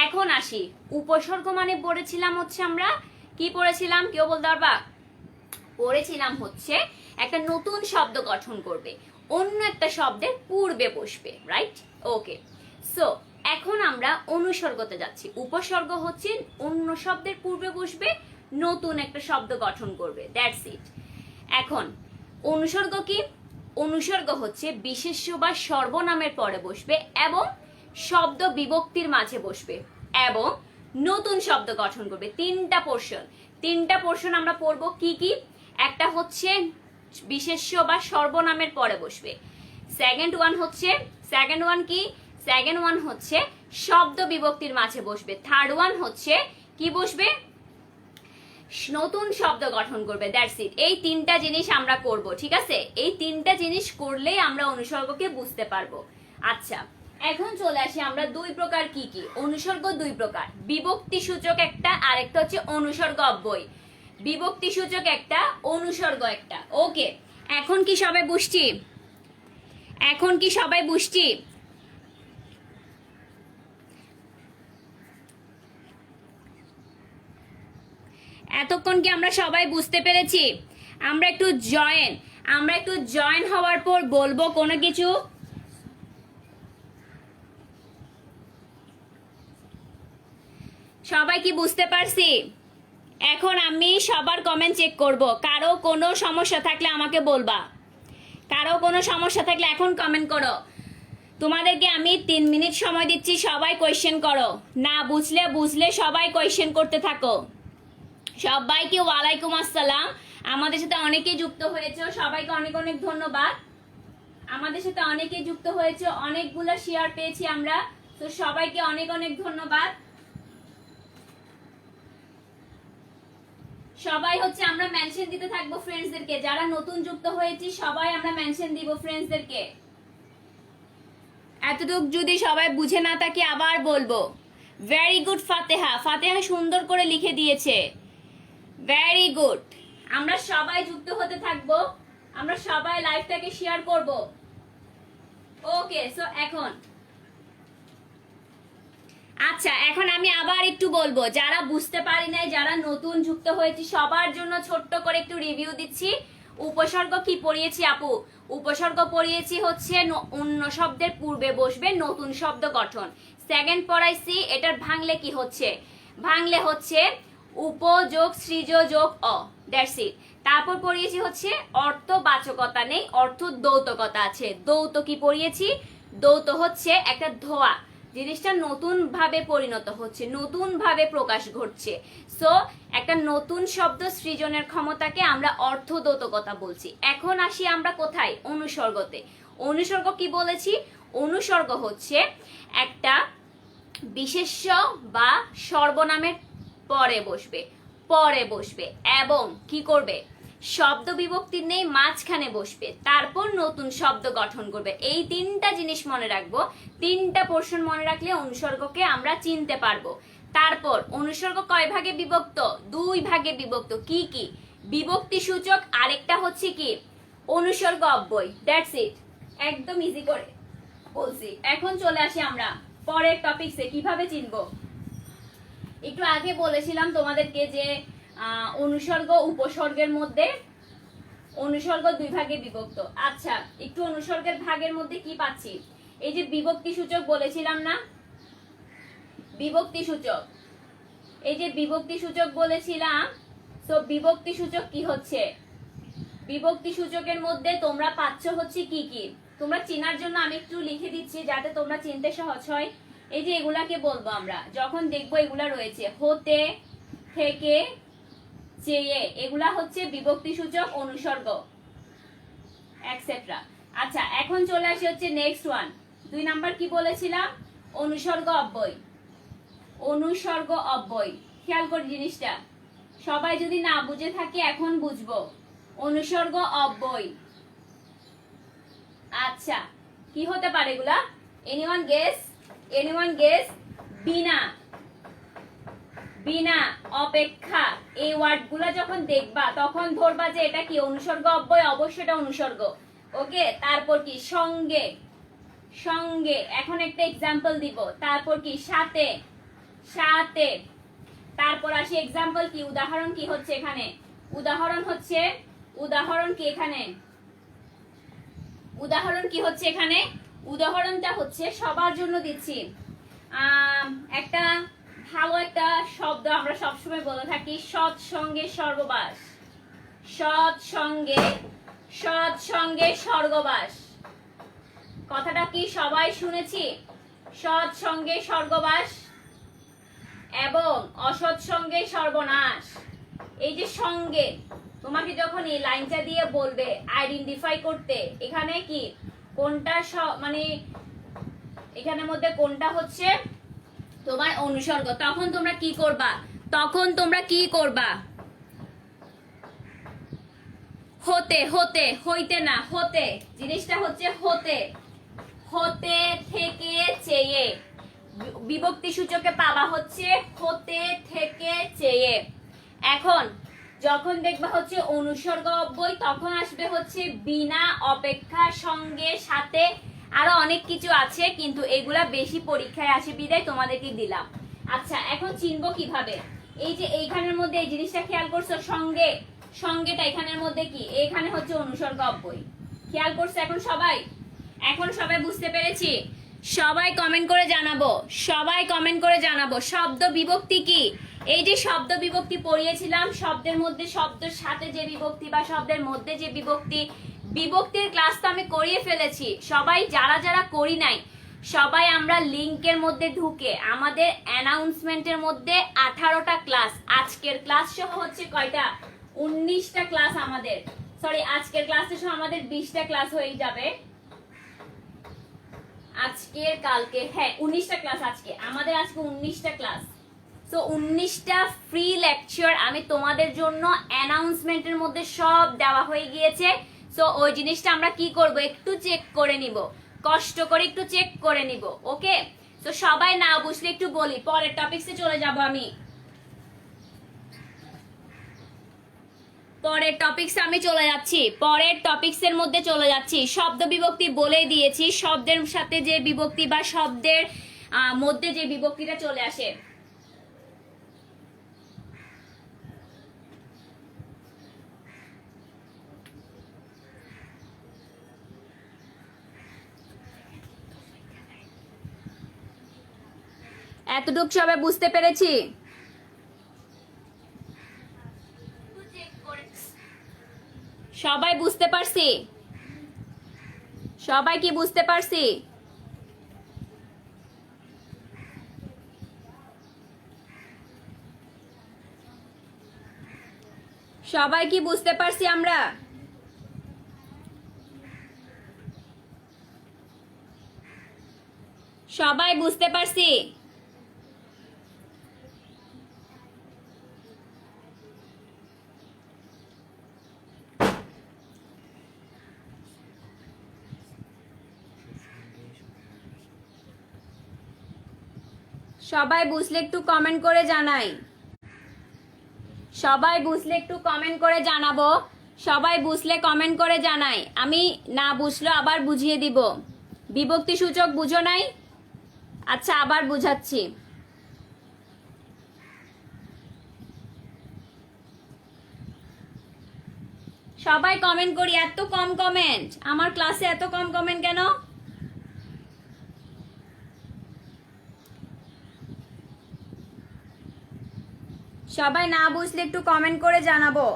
এখন আসি, উপসর্গ মানে পড়েছিলাম হচ্ছে আমরা কি পড়েছিলাম? কেউ বলতে পারবা? পড়েছিলাম হচ্ছে একটা নতুন শব্দ গঠন করবে, অন্য একটা শব্দের পূর্বে বসবে, রাইট? ওকে, সো এখন আমরা অনুসর্গতে যাচ্ছি। উপসর্গ হচ্ছে অন্য শব্দের পূর্বে বসবে, নতুন একটা শব্দ গঠন করবে, দ্যাটস ইট। এখন অনুসর্গ কি? অনুসর্গ হচ্ছে বিশেষ্য বা সর্বনামের পরে বসবে এবং শব্দ বিভক্তির মাঝে বসবে এবং নতুন শব্দ গঠন করবে। তিনটা পোর্শন, তিনটা পোর্শন আমরা পড়বো। কি কি? একটা হচ্ছে বিশেষ্য বা সর্বনামের পরে বসবে। সেকেন্ড ওয়ান হচ্ছে, সেকেন্ড ওয়ান কি? সেকেন্ড ওয়ান হচ্ছে শব্দ বিভক্তির মাঝে বসবে। থার্ড ওয়ান হচ্ছে কি বসবে? নতুন শব্দ গঠন করবে, দ্যাটস ইট। এই তিনটা জিনিস আমরা করব, ঠিক আছে? এই তিনটা জিনিস করলেই আমরা অনুসর্গকে বুঝতে পারবো। আচ্ছা, এখন চলে আসি আমরা দুই প্রকার কি কি। অনুসর্গ দুই প্রকার, বিভক্তি সূচক একটা, আর একটা হচ্ছে অনুসর্গ অব্যয়। বিভক্তি সূচক একটা, অনুসর্গ একটা। ওকে, এখন কি সবাই বুঝছি? এখন কি সবাই বুঝছি? এতক্ষণ কি আমরা সবাই বুঝতে পেরেছি? আমরা একটু জয়েন হওয়ার পর বলবো কোনো কিছু। সবাই কি বুঝতে পারছি? এখন আমি সবার কমেন্ট চেক করব, কারো কোনো সমস্যা থাকলে আমাকে বলবা। কারো কোনো সমস্যা থাকলে এখন কমেন্ট করো। তোমাদেরকে আমি 3 মিনিট সময় দিচ্ছি, সবাই কোয়েশ্চেন করো। না বুঝলে সবাই কোয়েশ্চেন করতে থাকো। সবাইকে ওয়ালাইকুম আসসালাম। আমাদের সাথে অনেকেই যুক্ত হয়েছে, সবাইকে অনেক অনেক ধন্যবাদ। আমাদের সাথে অনেকেই যুক্ত হয়েছে, অনেকগুলো শেয়ার পেয়েছি আমরা, তো সবাইকে অনেক অনেক ধন্যবাদ। সবাই হচ্ছে আমরা মেনশন দিতে থাকবো ফ্রেন্ডসদেরকে, যারা নতুন যুক্ত হয়েছি সবাই আমরা মেনশন দিব ফ্রেন্ডসদেরকে। এতটুক যদি সবাই বুঝে না থাকি আবার বলবো। ভেরি গুড ফাতেহা, ফাতেহা সুন্দর করে লিখে দিয়েছে, ভেরি গুড। আমরা সবাই যুক্ত হতে থাকবো, আমরা সবাই লাইভটাকে শেয়ার করব। ওকে, সো এখন আচ্ছা, এখন আমি আবার একটু বলবো, যারা বুঝতে পারি নাই, যারা নতুন যুক্ত হয়েছে সবার জন্য ছোট্ট করে একটু রিভিউ দিচ্ছি। উপসর্গ কি পড়িয়েছি আপু? উপসর্গ পড়িয়েছি হচ্ছে অন্য শব্দের পূর্বে বসবে নতুন শব্দ গঠন। সেকেন্ড পড়াইছি এটার ভাঙলে কি হচ্ছে, ভাঙলে হচ্ছে উপযোগ সৃজ যোগ অ, দ্যাটস ইট। তারপর পড়িয়েছি হচ্ছে অর্থবাচকতা নেই, অর্থ দ্বৌতকতা আছে। দ্বৌত কি পড়িয়েছি? দ্বৌত হচ্ছে একটা ধোয়া, জিনিসটা নতুন ভাবে পরিণত হচ্ছে, নতুন ভাবে প্রকাশ ঘটছে। সো একটা নতুন শব্দ সৃজনের ক্ষমতাকে আমরা অর্থদ্যোতকতা বলছি। এখন আসি আমরা কোথায়? অনুসর্গতে। অনুসর্গ কি বলেছি? অনুসর্গ হচ্ছে একটা বিশেষ্য বা সর্বনামের পরে বসবে এবং কি করবে? শব্দ বিভক্তি নেই, মাঝখানে বসবে, তারপর নতুন শব্দ গঠন করবে। এই তিনটা জিনিস মনে রাখবো, তিনটা পোর্শন মনে রাখলে অনুসর্গকে আমরা চিনতে পারবো। তারপর অনুসর্গ কয় ভাগে বিভক্ত? 2 ভাগে বিভক্ত। কি কি? বিভক্তি সূচক, আরেকটা হচ্ছে কি অনুসর্গ অব্যয়। দ্যাটস ইট, একদম ইজি করে বলছি। এখন চলে আসি আমরা পরের টপিকসে, কিভাবে চিনবো। একটু আগে বলেছিলাম তোমাদেরকে যে অনুসর্গ উপসর্গের মধ্যে অনুসর্গ 2 ভাগে বিভক্ত। আচ্ছা, একটু অনুসর্গের ভাগের মধ্যে কি পাচ্ছি? এই যে বিভক্তি সূচক বলেছিলাম না, বিভক্তি সূচক, এই যে বিভক্তি সূচক বলেছিলাম। তো বিভক্তি সূচক কি হচ্ছে? বিভক্তি সূচকের মধ্যে তোমরা পাচ্ছ হচ্ছে কি কি, তোমরা চেনার জন্য আমি একটু লিখে দিচ্ছি যাতে তোমরা চিনতে সহজ হয়। এই যে এগুলাকে বলবো আমরা, যখন দেখবো এগুলা রয়েছে হতে, থেকে, চেয়ে, এগুলা হচ্ছে বিভক্তি সূচক, অনুসর্গ, এটসেট্রা। আচ্ছা, এখন চলে আসি হচ্ছে নেক্সট ওয়ান। 2 নাম্বার কি বলেছিলাম? অনুসর্গ অব্যয়। অনুসর্গ অব্যয়, খেয়াল করি জিনিসটা, সবাই যদি না বুঝে থাকে এখন বুঝবো। অনুসর্গ অব্যয়, আচ্ছা কি হতে পারে এগুলা? Anyone guess? Anyone guess? বিনা, বিনা, অপেক্ষা, এই ওয়ার্ডগুলা যখন দেখবা তখন ধরবা যে এটা কি অনুসর্গ অব্যয়, অবশ্যই এটা অনুসর্গ। ওকে, তারপর কি সঙ্গে, সঙ্গে, এখন একটা এক্সাম্পল দিব। তারপর কি সাথে, সাথে, তারপর আসি এক্সাম্পল কি, উদাহরণ কি হচ্ছে এখানে? উদাহরণ হচ্ছে, উদাহরণ কি এখানে? উদাহরণ কি হচ্ছে এখানে? উদাহরণটা হচ্ছে সবার জন্য দিচ্ছি। একটা ভালো একটা শব্দ আমরা সবসময় বলে থাকি, সৎসঙ্গে স্বর্গবাস। সৎসঙ্গে, সৎসঙ্গে স্বর্গবাস, কথাটা কি সবাই শুনেছি? সৎসঙ্গে স্বর্গবাস এবং অসৎসঙ্গে সর্বনাশ। এই যে সঙ্গে, তোমাকে যখন এই লাইনটা দিয়ে বলবে আইডেন্টিফাই করতে, এখানে কি কোনটা মানে এখানের মধ্যে কোনটা হচ্ছে তোমার অনুসর্গ, তখন তোমরা কি করবা? তখন তোমরা কি করবা? হতে হতে, হইতে না, হতে, জিনিসটা হচ্ছে হতে, হতে থেকে চেয়ে, বিভক্তি সূচকে পাবা হচ্ছে হতে থেকে চেয়ে। এখন যখন দেখবা হচ্ছে অনুসর্গ অব্যয়, তখন আসবে হচ্ছে বিনা, অপেক্ষা, সঙ্গে, সাথে, আরো অনেক কিছু আছে, কিন্তু এগুলা বেশি পরীক্ষায় আসে বিদায় তোমাদেরকে দিলাম। আচ্ছা, এখন চিনবো কিভাবে? এই যে এইখানের মধ্যে এই জিনিসটা খেয়াল করছো, সঙ্গে, সঙ্গেটা এখানের মধ্যে কি, এখানে হচ্ছে অনুসর্গ অব্যয়, খেয়াল করছো এখন সবাই? এখন সবাই বুঝতে পেরেছি? সবাই কমেন্ট করে জানাবো, সবাই কমেন্ট করে জানাবো শব্দ বিভক্তি কি। এই যে শব্দ বিভক্তি পড়িয়েছিলাম, শব্দের মধ্যে শব্দের সাথে যে বিভক্তি বা শব্দের মধ্যে যে বিভক্তি, বিভক্তির ক্লাস তো আমি করিয়ে ফেলেছি। সবাই যারা যারা করি নাই, সবাই আমরা লিংকের মধ্যে ঢুকে আমাদের অ্যানাউন্সমেন্টের মধ্যে 18টা ক্লাস, আজকের ক্লাস সহ হচ্ছে কয়টা, 19টা ক্লাস আমাদের, সরি আজকের ক্লাসে সহ আমাদের 20টা ক্লাস হয়ে যাবে আজকের, কালকে, হ্যাঁ 19টা ক্লাস আজকে আমাদের, আজকে 19টা ক্লাস। সো 19টা ফ্রি লেকচার আমি তোমাদের জন্য অ্যানাউন্সমেন্টের মধ্যে সব দেওয়া হয়ে গিয়েছে। সো ওই জিনিসটা আমরা কি করব, একটু চেক করে নিব, কষ্ট করে একটু চেক করে নিব, ওকে? তো সবাই না বুঝলে একটু বলি, পরের টপিকসে চলে যাব আমি, পরের টপিকসে আমি চলে যাচ্ছি, পরের টপিকসের মধ্যে চলে যাচ্ছি। শব্দ বিভক্তি বলেই দিয়েছি, শব্দের সাথে যে বিভক্তি বা শব্দের মধ্যে যে বিভক্তিটা চলে আসে। এতটুকু সবাই বুঝতে পেরেছি? সবাই বুঝতে পারছি? সবাই কি বুঝতে পারছি? সবাই কি বুঝতে পারছি আমরা? সবাই বুঝতে পারছি? 'সবাই বুঝলে একটু কমেন্ট করে জানাই, সবাই বুঝলে একটু কমেন্ট করে জানাবো, সবাই বুঝলে কমেন্ট করে জানাই, আমি না বুঝলো আবার বুঝিয়ে দিব। বিভক্তি সূচক বুঝো নাই? আচ্ছা আবার বুঝাচ্ছি। সবাই কমেন্ট করি, এত কম কমেন্ট আমার ক্লাসে, এত কম কমেন্ট কেন? সবাই না বুঝলে একটু কমেন্ট করে জানাবো।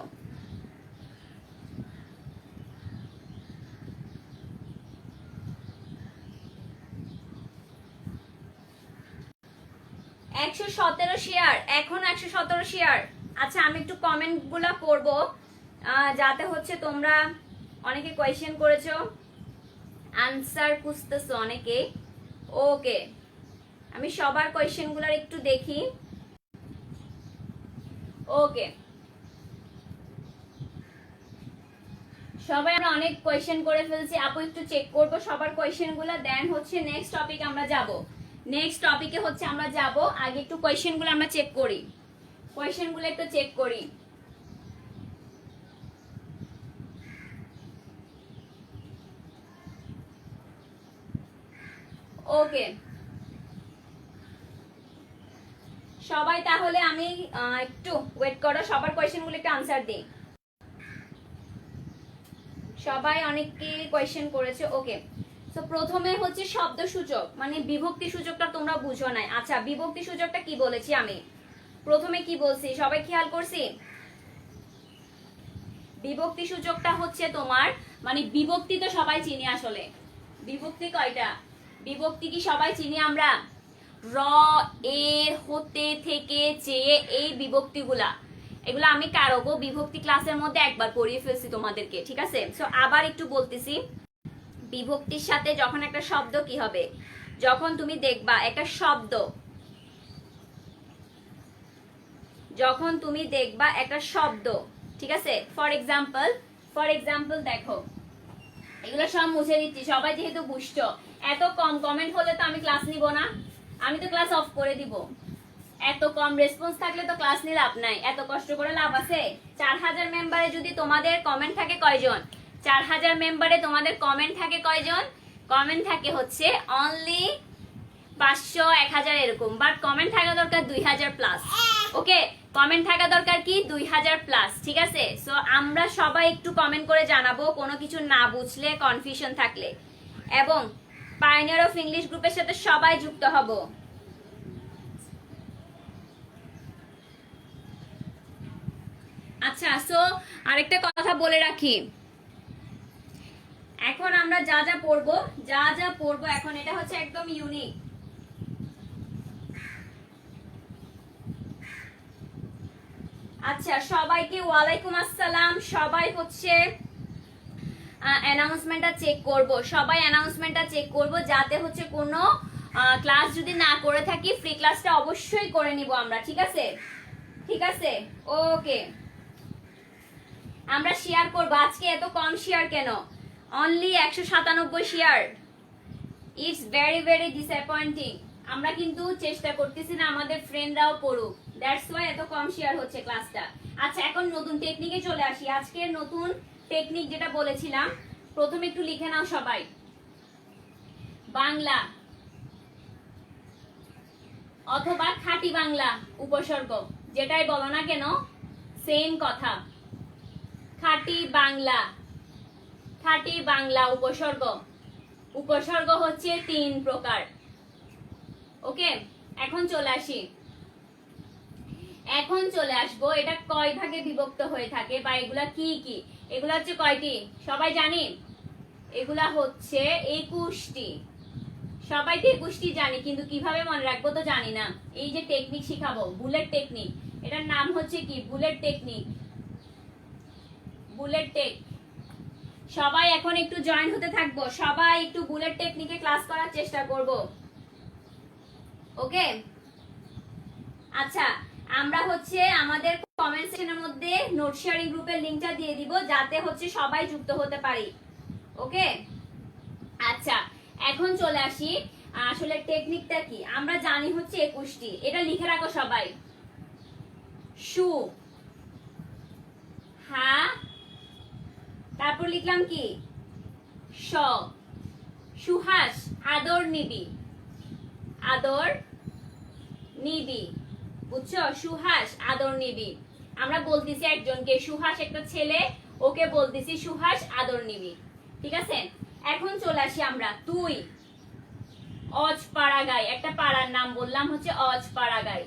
একশো 17 শেয়ার, এখন 117 শেয়ার। আচ্ছা আমি একটু কমেন্ট গুলা পড়বো, যাতে হচ্ছে তোমরা অনেকে কোয়েশ্চেন করেছো, আনসার খুঁজতেছো অনেকে। ওকে, আমি সবার কোয়েশ্চেন গুলার একটু দেখি। ওকে, সবাই আমরা অনেক কোয়েশ্চেন করে ফেলছি, আপু একটু চেক করবো সবার কোয়েশ্চেন গুলা, দেন হচ্ছে নেক্সট টপিক আমরা যাব। নেক্সট টপিকে হচ্ছে আমরা যাব, আগে একটু কোয়েশ্চেন গুলো আমরা চেক করি, কোয়েশ্চেন গুলো একটু চেক করি। ওকে সবাই, তাহলে আমি একটু ওয়েট করো, সবার কোয়েশ্চেন গুলো একটু আনসার দিই। সবাই অনেককে কোয়েশ্চেন করেছে। ওকে, তো প্রথমে হচ্ছে শব্দ সূচক, মানে বিভক্তি সূচকটা তোমরা বুঝো নাই। আচ্ছা বিভক্তি সূচকটা কি বলেছি আমি, প্রথমে কি বলছি সবাই খেয়াল করছি? বিভক্তি সূচকটা হচ্ছে তোমার, মানে বিভক্তি তো সবাই চিনি আসলে, বিভক্তি কয়টা, বিভক্তি কি সবাই চিনি আমরা? র, এর, হতে, থেকে, চেয়ে, এই বিভক্তিগুলা, এগুলো আমি কারকও বিভক্তি ক্লাসের মধ্যে একবার পড়িয়ে ফেলছি তোমাদেরকে, ঠিক আছে? সো আবার একটু বলতেছি, বিভক্তির সাথে যখন একটা শব্দ কি হবে, যখন তুমি দেখবা একটা শব্দ, যখন তুমি দেখবা একটা শব্দ, ঠিক আছে, ফর ফর এক্সাম্পল দেখো, এগুলো সব মুছে দিচ্ছি, সবাই যেহেতু বুঝছো। এত কম কমেন্ট হলে তো আমি ক্লাস নিব না, আমি তো ক্লাস অফ করে দিব। এত কম রেসপন্স থাকলে তো ক্লাস নিয়ে লাভ নাই, এত কষ্ট করে লাভ আছে? 4000 মেম্বারে যদি তোমাদের কমেন্ট থাকে কয়জন? 4000 মেম্বারে তোমাদের কমেন্ট থাকে কয়জন? কমেন্ট থাকে হচ্ছে অনলি 500 1000 এরকম, বাট কমেন্ট থাকা দরকার 2000 প্লাস। ওকে, কমেন্ট থাকা দরকার কি 2000 প্লাস, ঠিক আছে? সো আমরা সবাই একটু কমেন্ট করে জানাবো কোনো কিছু না বুঝলে, কনফিউশন থাকলে, এবং পায়োনিয়ার অফ ইংলিশ গ্রুপের সাথে সবাই যুক্ত হব। আচ্ছা, সো আরেকটা কথা বলে রাখি, এখন আমরা যা যা পড়বো এখন, এটা হচ্ছে একদম ইউনিক। আচ্ছা, সবাইকে ওয়ালাইকুম আসসালাম। সবাই হচ্ছে অ্যানাউন্সমেন্টটা চেক করব, সবাই অ্যানাউন্সমেন্টটা চেক করব, যাতে হচ্ছে কোনো ক্লাস যদি না করে থাকি, ফ্রি ক্লাসটা অবশ্যই করে নিব আমরা, ঠিক আছে? ঠিক আছে, ওকে। আমরা শেয়ার করব। আজকে এত কম শেয়ার কেন? Only 197 share. It's very very disappointing. আমরা কিন্তু চেষ্টা করতেছি না আমাদের ফ্রেন্ডরাও পড়ুক, দ্যাটস ওয়াই এত কম শেয়ার হচ্ছে ক্লাসটা। আচ্ছা, এখন নতুন টেকনিকে চলে আসি। আজকের নতুন টেকনিক যেটা বলেছিলাম, প্রথমে একটু লিখে নাও সবাই। বাংলা অথবা খাঁটি বাংলা উপসর্গ, যেটাই বলো না কেন সেম কথা। খাঁটি বাংলা, খাঁটি বাংলা উপসর্গ। উপসর্গ হচ্ছে 3 প্রকার। ওকে, এখন চলে আসবো এটা কয় ভাগে বিভক্ত হয়ে থাকে, বা এগুলা কি কি। এগুলা হচ্ছে কয়টি সবাই জানি? এগুলা হচ্ছে 21টি। সবাই তো 21টি জানি, কিন্তু কিভাবে মনে রাখবো তো জানি না। এই যে টেকনিক শিখাবো, বুলেট টেকনিক, এটার নাম হচ্ছে কি? Bullet technique. Bullet tech. সবাই এখন একটু জয়েন হতে থাকবো, সবাই একটু বুলেট টেকনিকে ক্লাস করার চেষ্টা করব। ওকে, আচ্ছা, আমরা হচ্ছে আমাদের কমেন্ট সেকশনের মধ্যে নোট শেয়ারিং গ্রুপের লিংকটা দিয়ে দিব, যাতে হচ্ছে সবাই যুক্ত হতে পারি। ওকে, আচ্ছা, এখন চলে আসি আসলে টেকনিকটা কি। আমরা জানি হচ্ছে 21টি, এটা লিখে রাখো সবাই। সু, হা, তারপর লিখলাম কি? স। সুহাস, আদর নিবি, আদর নিবি, বুঝছো? সুহাস আদর নিবি। আমরা বলতেছি একজনকে সুহাস, একটা ছেলে, ওকে বলতেছি সুহাস আদর নিবি, ঠিক আছে? এখন চলে আসি আমরা তুই। অজপাড়াগাই, একটা পাড়ার নাম বললাম হচ্ছে অজপাড়াগাই।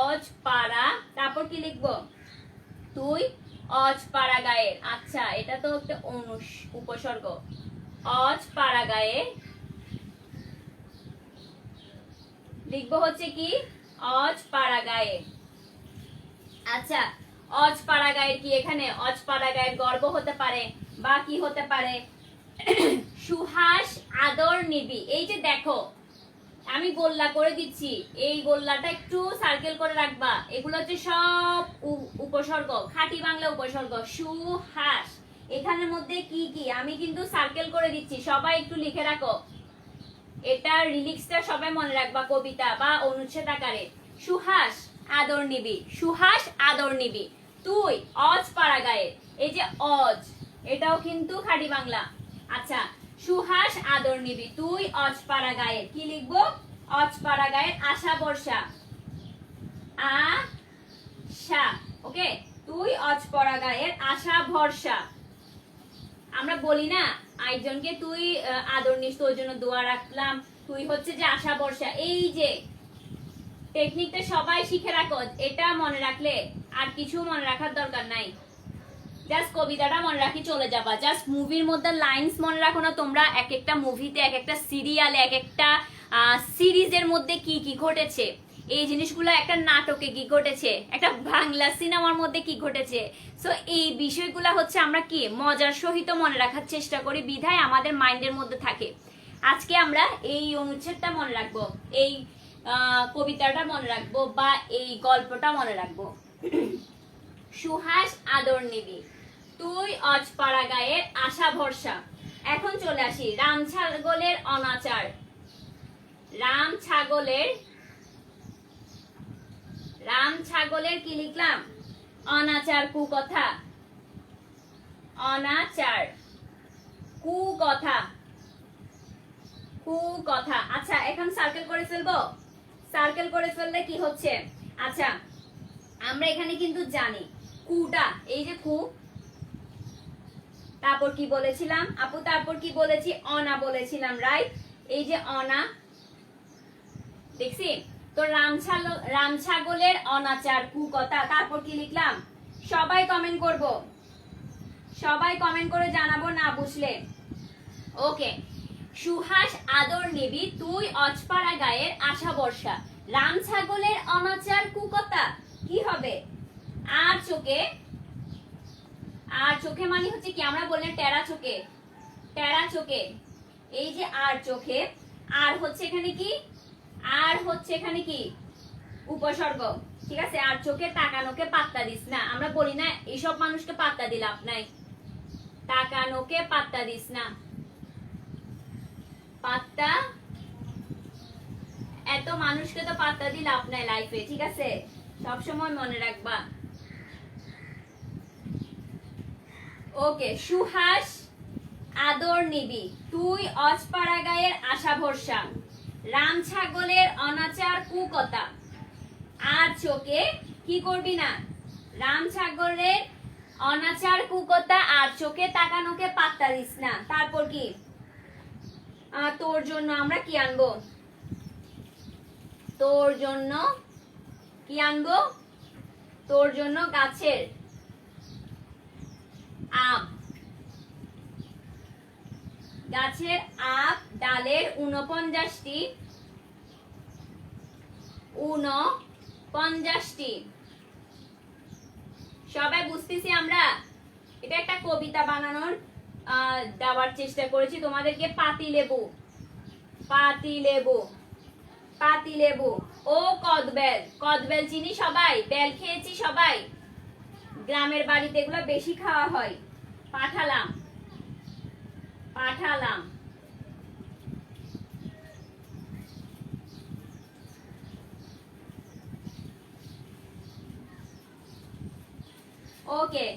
অজপাড়া, তারপর কি লিখবো? তুই অজপাড়াগায়ের। আচ্ছা, এটা তো একটা উপসর্গ। অজপাড়াগায়ে লিখবো হচ্ছে কি? অজপাড়াগায়ে। আচ্ছা, অজপাড়াগায়ের কি? এখানে অজপাড়াগায়ের গর্ব হতে পারে, বা কি হতে পারে? সুহাস আদর নিবি। এই যে দেখো, আমি গোল্লা করে দিচ্ছি, এই গোল্লাটা একটু সার্কেল করে রাখবা। এগুলো হচ্ছে সব উপসর্গ, খাঁটি বাংলা উপসর্গ। সুহাস, এখানের মধ্যে কি কি আমি কিন্তু সার্কেল করে দিচ্ছি, সবাই একটু লিখে রাখো। এটা রিলিক্সটা সবাই মনে রাখবা, কবিতা বা অনুচ্ছেদ আকারে। সুহাস আদর নিবি, সুহাস আদর নিবি। তুই অজপাড়াগায়ে, এই যে অজ, এটাও কিন্তু খাঁটি বাংলা। আচ্ছা, সুহাস আদর নিবি, তুই অজপাড়াগায়ে। কি লিখবো? অজপাড়াগায়ের আশা বর্ষা, আশা। ওকে, তুই অজপাড়াগায়ের আশা ভরসা। আমরা বলি না একজনকে তুই আদর নিস, তোর জন্য দোয়া রাখলাম, তুই হচ্ছে যে আশা ভরসা। এই যে টেকনিকটা সবাই শিখে রাখো, এটা মনে রাখলে আর কিছু মনে রাখার দরকার নাই। জাস্ট কবিতাটা মনে রাখি চলে যাবা। জাস্ট মুভির মধ্যে লাইন্স মনে রাখো না তোমরা, এক একটা মুভিতে, এক একটা সিরিয়ালে, এক একটা সিরিজের মধ্যে কি কি ঘটেছে, এই জিনিসগুলো, একটা নাটকে কি ঘটেছে, একটা বাংলা সিনেমার মধ্যে কি ঘটেছে। সো এই বিষয়গুলো হচ্ছে আমরা কি মজার সহিত মনে রাখার চেষ্টা করি, বিধায় আমাদের মাইন্ডের মধ্যে থাকে। আজকে আমরা এই অনুচ্ছেদটা মনে রাখবো, এই কবিতাটা মনে রাখবো, বা এই গল্পটা মনে রাখবো। সুহাস আদর নিবি, তুই অজপাড়া গায়ের আশা ভরসা। এখন চলে আসি রাম ছাগলের অনাচার। রাম ছাগলের কি লিখলাম? অনাচার কুকথা। অনাচার কুকথা। কুকথা। আচ্ছা এখন সার্কেল করে ফেলবো। সার্কেল করে ফেললে কি হচ্ছে? আচ্ছা আমরা এখানে কিন্তু জানি কুটা, এই যে কু, তারপর কি বলেছিলাম আপু? তারপর কি বলেছি? অনা বলেছিলাম, রাইট? এই যে অনা, দেখছি তো রাম ছাগলের অনাচার কুকথা। তারপর কি লিখলাম? সবাই কমেন্ট করব, সবাই কমেন্ট করে জানাবো না বুঝলে। ওকে, সুহাস আদর নিবি, তুই অজপাড়া গায়ের আশা ভরসা। রাম ছাগলের অনাচার কুকথা কি হবে? আর চোখে, আর চোখে মানে হচ্ছে কি? আমরা বললেন টেরা চোখে, টেরা চোখে, এই যে আর চোখে, আর হচ্ছে এখানে কি? আর হচ্ছে এখানে কি? উপসর্গ, ঠিক আছে? আর চোখে তাকানোকে পাত্তা দিস না। আমরা বলি না এইসব মানুষকে পাত্তা দিলে লাভ নাই, তাকানোকে পাত্তা দিস না। পাত্তা, এত মানুষকে তো পাত্তা দিলে লাভ নাই লাইফে, ঠিক আছে? সবসময় মনে রাখবা। ওকে, সুহাস আদর নিবি, তুই অজপাড়া গায়ের আশা ভরসা। রাম ছাগলের অনাচার কুকথা। আর চোখে কি করবি না? রাম ছাগলের অনাচার কুকথা আর চোখে তাকানোকে পাত্তা দিস না। তারপর কি? তোর জন্য আমরা কি আনবো? তোর জন্য কি আনবো? তোর জন্য গাছের আম। গাছের আম ডালের 49টি, 49টি। সবাই বুঝতেছি আমরা? এটা একটা কবিতা বানানোর দেওয়ার চেষ্টা করেছি তোমাদেরকে। পাতি লেবু, পাতি লেবু, পাতি লেবু। ও কদবেল, কদবেল চিনি সবাই? বেল খেয়েছি সবাই? গ্রামের বাড়িতে এগুলো বেশি খাওয়া হয়। পাঠালাম, পাঠালাম। ওকে,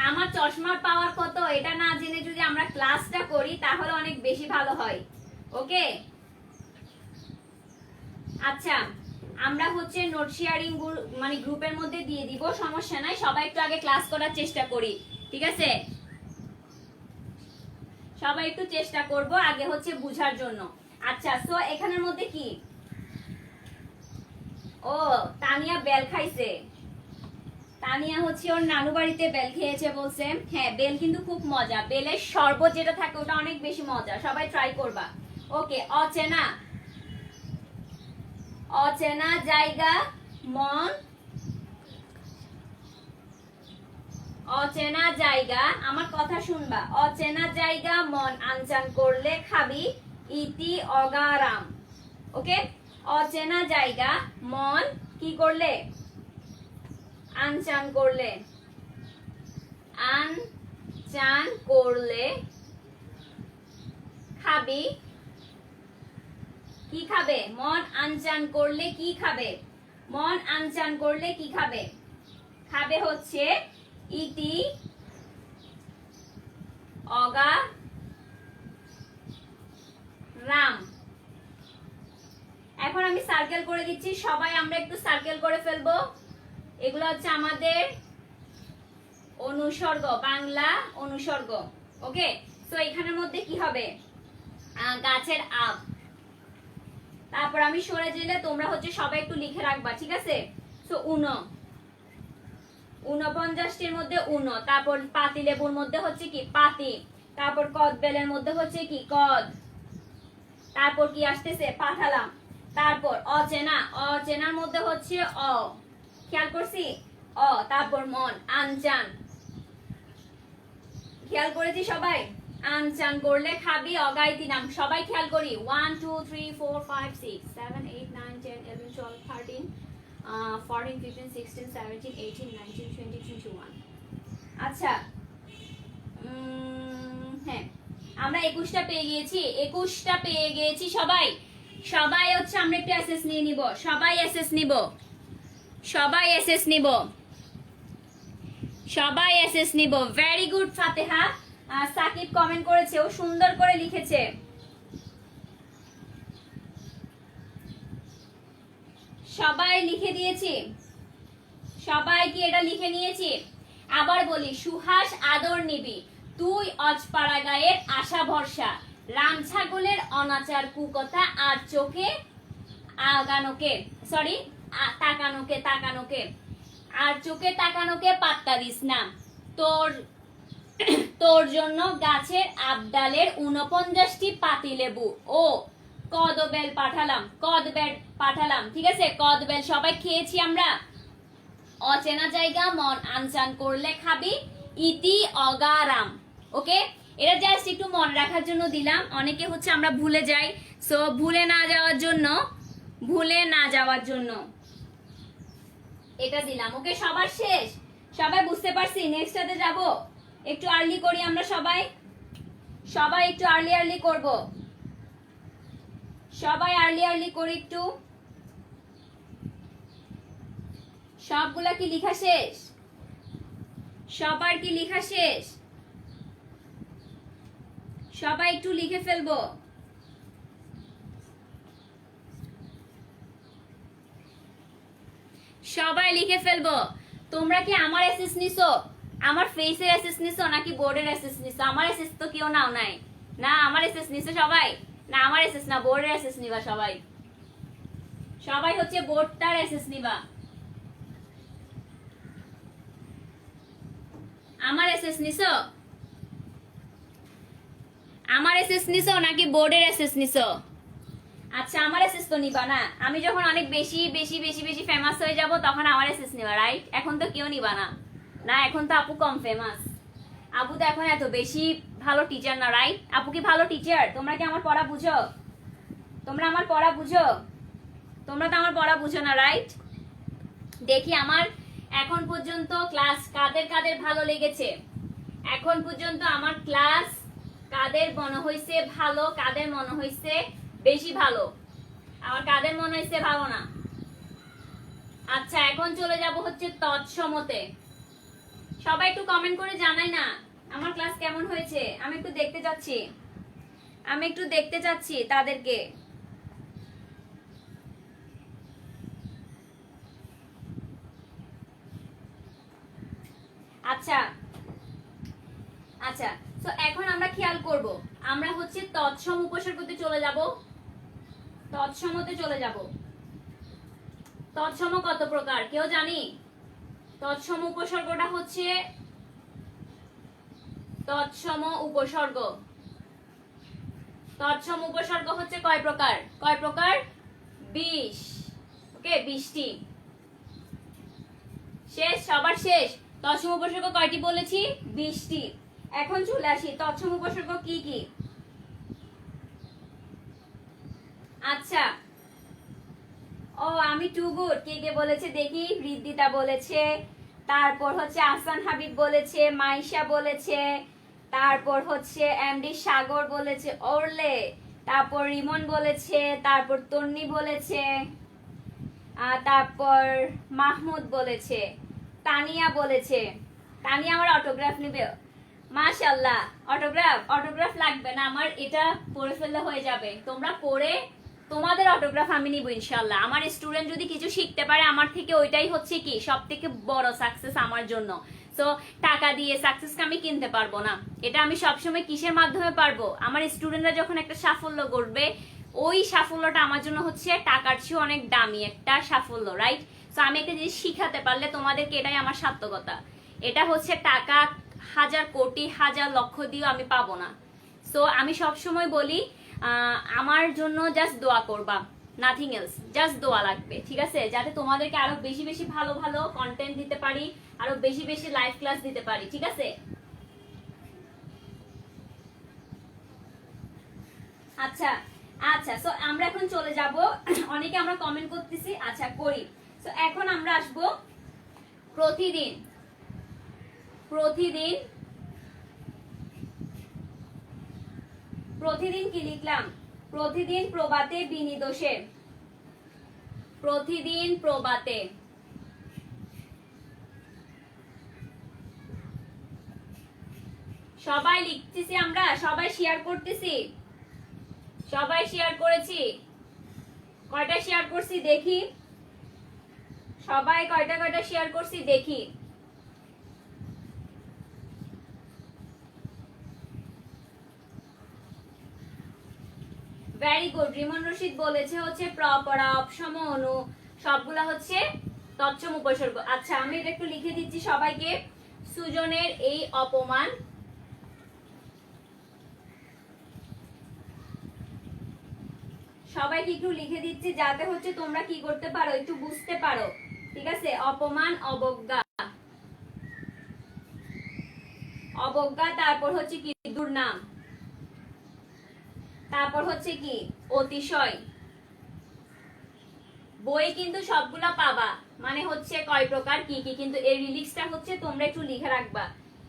আমার চশমার পাওয়ার কত এটা না জেনে যদি আমরা ক্লাসটা করি তাহলে অনেক বেশি ভালো হয়। ওকে, আচ্ছা আমরা হচ্ছে নোট শেয়ারিং মানে গ্রুপের মধ্যে দিয়ে দিব, সমস্যা নাই। সবাই একটু আগে ক্লাস করার চেষ্টা করি, ঠিক আছে? সবাই একটু চেষ্টা করব আগে হচ্ছে বুঝার জন্য। আচ্ছা, সো এখানের মধ্যে কি? ও, তানিয়া বেল খাইছে। তানিয়া হচ্ছে ওর নানু বাড়িতে বেল খেয়েছে বলছে। হ্যাঁ, বেল কিন্তু খুব মজা। বেলের শরবত যেটা থাকে ওটা অনেক বেশি মজা, সবাই ট্রাই করবা। ওকে, অচেনা, অচেনা জায়গা মন, অচেনা জায়গা, আমার কথা শুনবা। অচেনা জায়গা মন আনচান করলে খাবি ইতি অগারাম। ওকে, অচেনা জায়গা মন কি করলে? আনচান করলে, আনচান করলে খাবি কি খাবে? মন আনচান করলে কি খাবে? মন আনচান করলে কি খাবে? খাবে হচ্ছে ইতি অগা রাম। এখন আমি সার্কেল করে দিচ্ছি, সবাই আমরা একটু সার্কেল করে ফেলবো। এগুলো হচ্ছে আমাদের অনুসর্গ, বাংলা অনুসর্গ। ওকে, তো এখানের মধ্যে কি হবে? গাছের আম। তারপর আমি সরে গেলে তোমরা হচ্ছে সবাই একটু লিখে রাখবা, ঠিক আছে? তো 49টির মধ্যে 1। তারপর পাতি লেবুর মধ্যে হচ্ছে কি? পাতি। তারপর কদবেলের মধ্যে হচ্ছে কি? কদ। তারপর কি আসতেছে? পাঠালাম। তারপর অচেনা, অচেনার মধ্যে হচ্ছে অ, খেয়াল করছি? অ। তারপর মন, আনচান, খেয়াল করেছি সবাই? আনচান করলে খাবি অগাইতি নাম। সবাই খেয়াল করি। 1 2 3 4 5 6 7 8 9 10 11 12 13 14 15 16 17 18 19 20 21। আচ্ছা হ্যাঁ আমরা 21টা পেয়ে গিয়েছি, 21টা পেয়ে গিয়েছি সবাই। সবাই হচ্ছে আমরা একটু এসএস নিয়ে নিব, সবাই এসএস নিব, সবাই এসএস নিব, সবাই এসএস নিব। ভেরি গুড ফাতেহা। সাকিব কমেন্ট করেছে, ও সুন্দর করে লিখেছে। সবাই লিখে দিয়েছি, সবাই কি এটা লিখে নিয়েছি? আবার বলি, সুহাস আদর নিবি তুই অজপাড়া গায়ের আশা ভরসা, রাম ছাগলের অনাচার কুকথা আর চোখে আগানোকে, সরি তাকানোকে, তাকানোকে আর চোখে তাকানোকে পাত্তা দিস না। তোর তোর জন্য গাছের আবডালের 49টি পাতিলেবু ও কদবেল পাঠালাম, কদবেল পাঠালাম, ঠিক আছে? কদবেল সবাই খেয়েছি আমরা। অচেনা জায়গা মন আনচান করলে খাবি ইতি অগারাম। ওকে, এটা জাস্ট একটু মনে রাখার জন্য দিলাম, অনেকে হচ্ছে আমরা ভুলে যাই, সো ভুলে না যাওয়ার জন্য, ভুলে না যাওয়ার জন্য এটা দিলাম। ওকে, সবার শেষ, সবাই বুঝতে পারছি? নেক্সটটাতে যাব, একটু আর্লি করি আমরা সবাই, সবাই একটু আর্লি আর্লি করব, সবাই আর্লি আর্লি করি একটু। সবগুলা কি লেখা শেষ? সবার কি লেখা শেষ? সবাই একটু লিখে ফেলবো। সবাই লিখে ফেলবো। তোমরা কি আমার এসএস নিছো? আমার ফেসের এসএস নিছো নাকি বোর্ডের এসএস নিছো? আমার এসএস তো কেউ নাও নাই না। আমার এসএস নিছো সবাই? না আমার এসএস না, বোর্ডের এসএস নিবা সবাই। সবাই হচ্ছে বোর্ডটার এসএস নিবা। আমার এসএস নিছো? আমার এসএস নিছো নাকি বোর্ডের এসএস নিছো? আচ্ছা, আমার এসএস তো নিবা না। আমি যখন অনেক বেশি বেশি বেশি বেশি ফেমাস হয়ে যাব তখন আমার এসএস নিবা, রাইট? এখন তো কেউ নিবা না। না, এখন তো আপু কম ফেমাস। আপু তো এখন এত বেশি ভালো টিচার না, রাইট? আপু কি ভালো টিচার? তোমরা কি আমার পড়া বুঝো? তোমরা আমার পড়া বুঝো? তোমরা তো আমার পড়া বুঝো না, রাইট? দেখি আমার এখন পর্যন্ত ক্লাস কাদের কাদের ভালো লেগেছে। এখন পর্যন্ত আমার ক্লাস কাদের মনে হয়েছে ভালো, কাদের মনে হয়েছে বেশি ভালো, আমার কাদের মনে হয়েছে ভালো না। আচ্ছা, এখন চলে যাব হচ্ছে তৎসমতে। সবাই একটু কমেন্ট করে জানাই না আমার ক্লাস কেমন হয়েছে। আমি একটু দেখতে যাচ্ছি, আমি একটু দেখতে চাচ্ছি তাদেরকে। আচ্ছা আচ্ছা, তো এখন আমরা খেয়াল করব, আমরা হচ্ছে তৎসম উপসর্গতে চলে যাব, তৎসমতে চলে যাব। তৎসম কত প্রকার কেউ জানি? তৎসম উপসর্গটা হচ্ছে তৎসম উপসর্গ। তৎসম উপসর্গ হচ্ছে কয় প্রকার? কয় প্রকার? 20। ওকে, 20টি। শেষ, সবার শেষ। তৎসম উপসর্গ কয়টি বলেছি? 20টি। এখন চলে আসি তৎসম উপসর্গ কি কি। আচ্ছা, ও আমি টু গুড কে কে বলেছে দেখি? রিদ্দিতা বলেছে, তারপর হচ্ছে আহসান হাবিব বলেছে, মাইশা বলেছে, তারপর হচ্ছে এমডি সাগর বলেছে, ওরলে, তারপর রিমন বলেছে, তারপর তন্নি বলেছে, তারপর মাহমুদ বলেছে, তানিয়া বলেছে। তানিয়া আমার অটোগ্রাফ নেবে? মাশাআল্লাহ, অটোগ্রাফ? অটোগ্রাফ লাগবে না আমার, এটা পড়ে ফেললে হয়ে যাবে। তোমরা পড়ে তোমাদের অটোগ্রাফ আমি নিব ইনশাআল্লাহ। আমার স্টুডেন্ট যদি কিছু শিখতে পারে আমার থেকে, ওইটাই হচ্ছে কি সবথেকে বড় সাকসেস আমার জন্য। সো টাকা দিয়ে সাকসেসকে আমি কিনতে পারবো না। এটা আমি সবসময় কিসের মাধ্যমে পারবো? আমার স্টুডেন্টরা যখন একটা সাফল্য করবে, ওই সাফল্যটা আমার জন্য হচ্ছে টাকার চেয়ে অনেক দামি একটা সাফল্য, রাইট? সো আমি একটা জিনিস শিখাতে পারলে তোমাদেরকে, এটাই আমার সার্থকতা। এটা হচ্ছে টাকা হাজার কোটি হাজার লক্ষ দিয়েও আমি পাবো না। সো আমি সবসময় বলি আমার জন্য জাস্ট দোয়া করবা, নাথিং এলস, জাস্ট দোয়া লাগবে, ঠিক আছে? যাতে তোমাদেরকে আরো বেশি বেশি ভালো ভালো কন্টেন্ট দিতে পারি, আরো বেশি বেশি লাইভ ক্লাস দিতে পারি, ঠিক আছে? আচ্ছা আচ্ছা, সো আমরা এখন চলে যাব। অনেকে আমরা কমেন্ট করতেছি, আচ্ছা করি। তো এখন আমরা আসব প্রতিদিন। প্রতিদিন, প্রতিদিন কি লিখলাম? প্রতিদিন প্রবাতে বিনিদোষে। প্রতিদিন প্রবাতে। সবাই লিখতেছি আমরা, সবাই শেয়ার করতেছি, সবাই শেয়ার করেছি। কয়টা শেয়ার করছি দেখি, সবাই কয়টা কয়টা শেয়ার করছি দেখি। Very good. রিমন রশিদ বলেছে হচ্ছে প্রপরা অপসম অনু সবগুলা হচ্ছে তৎসম উপসর্গ। আচ্ছা আমি এটা একটু লিখে দিচ্ছি সবাইকে। সুজনের এই অপমান, সবাইকে একটু লিখে দিচ্ছি যাতে হচ্ছে তোমরা কি করতে পারো, একটু বুঝতে পারো। ঠিক আছে, অপমান, অবজ্ঞা, অবজ্ঞা, তারপর হচ্ছে কি দুর্নাম, তারপর হচ্ছে কি অতিশয়। বই কিন্তু সবগুলা পাবা, মানে হচ্ছে কয় প্রকার কি কি, কিন্তু এই রিলিক্সটা হচ্ছে তোমরা একটু লিখে রাখবা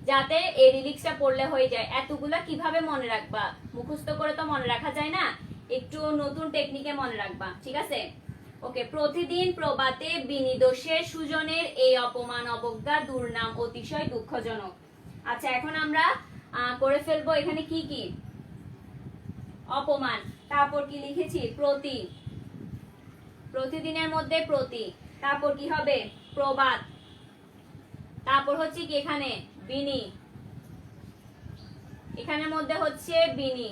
যাতে এই রিলিক্সটা পড়লে হয়ে যায়। এতগুলা কিভাবে মনে রাখবা, মুখস্থ করে তো মনে রাখা যায় না, একটু নতুন টেকনিকে মনে রাখবা। ঠিক আছে, ওকে। প্রতিদিন প্রবাতে বিনিদোষে সুজনের এই অপমান, অবজ্ঞা, দুর্নাম, অতিশয় দুঃখজনক। আচ্ছা এখন আমরা করে ফেলবো এখানে কি কি। অপমান, তারপর কি লিখেছি প্রতি, প্রতিদিনের মধ্যে প্রতি, তারপর কি হবে প্রবাদ, তারপর হচ্ছে কি এখানে বিনি, এখানের মধ্যে হচ্ছে বিনি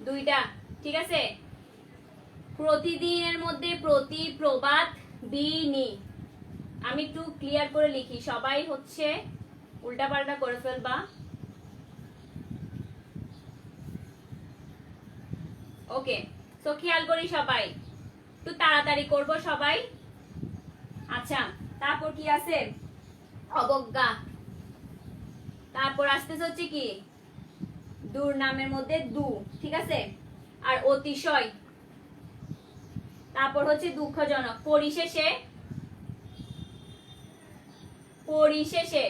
দুইটা। ঠিক আছে, প্রতিদিনের মধ্যে প্রতি, প্রবাদ, বিনি। আমি একটু ক্লিয়ার করে লিখি, সবাই হচ্ছে উল্টাপাল্টা করে ফেলবা। ওকে, তো খেয়াল করি সবাই, একটু তাড়াতাড়ি করব সবাই। আচ্ছা তারপর কি আছে অবজ্ঞা, তারপর আসতেছে হচ্ছে কি দুর্নামের মধ্যে দু। ঠিক আছে, আর অতিশয়, তারপর হচ্ছে দুঃখজনক, পরিশেষে, পরিশেষে,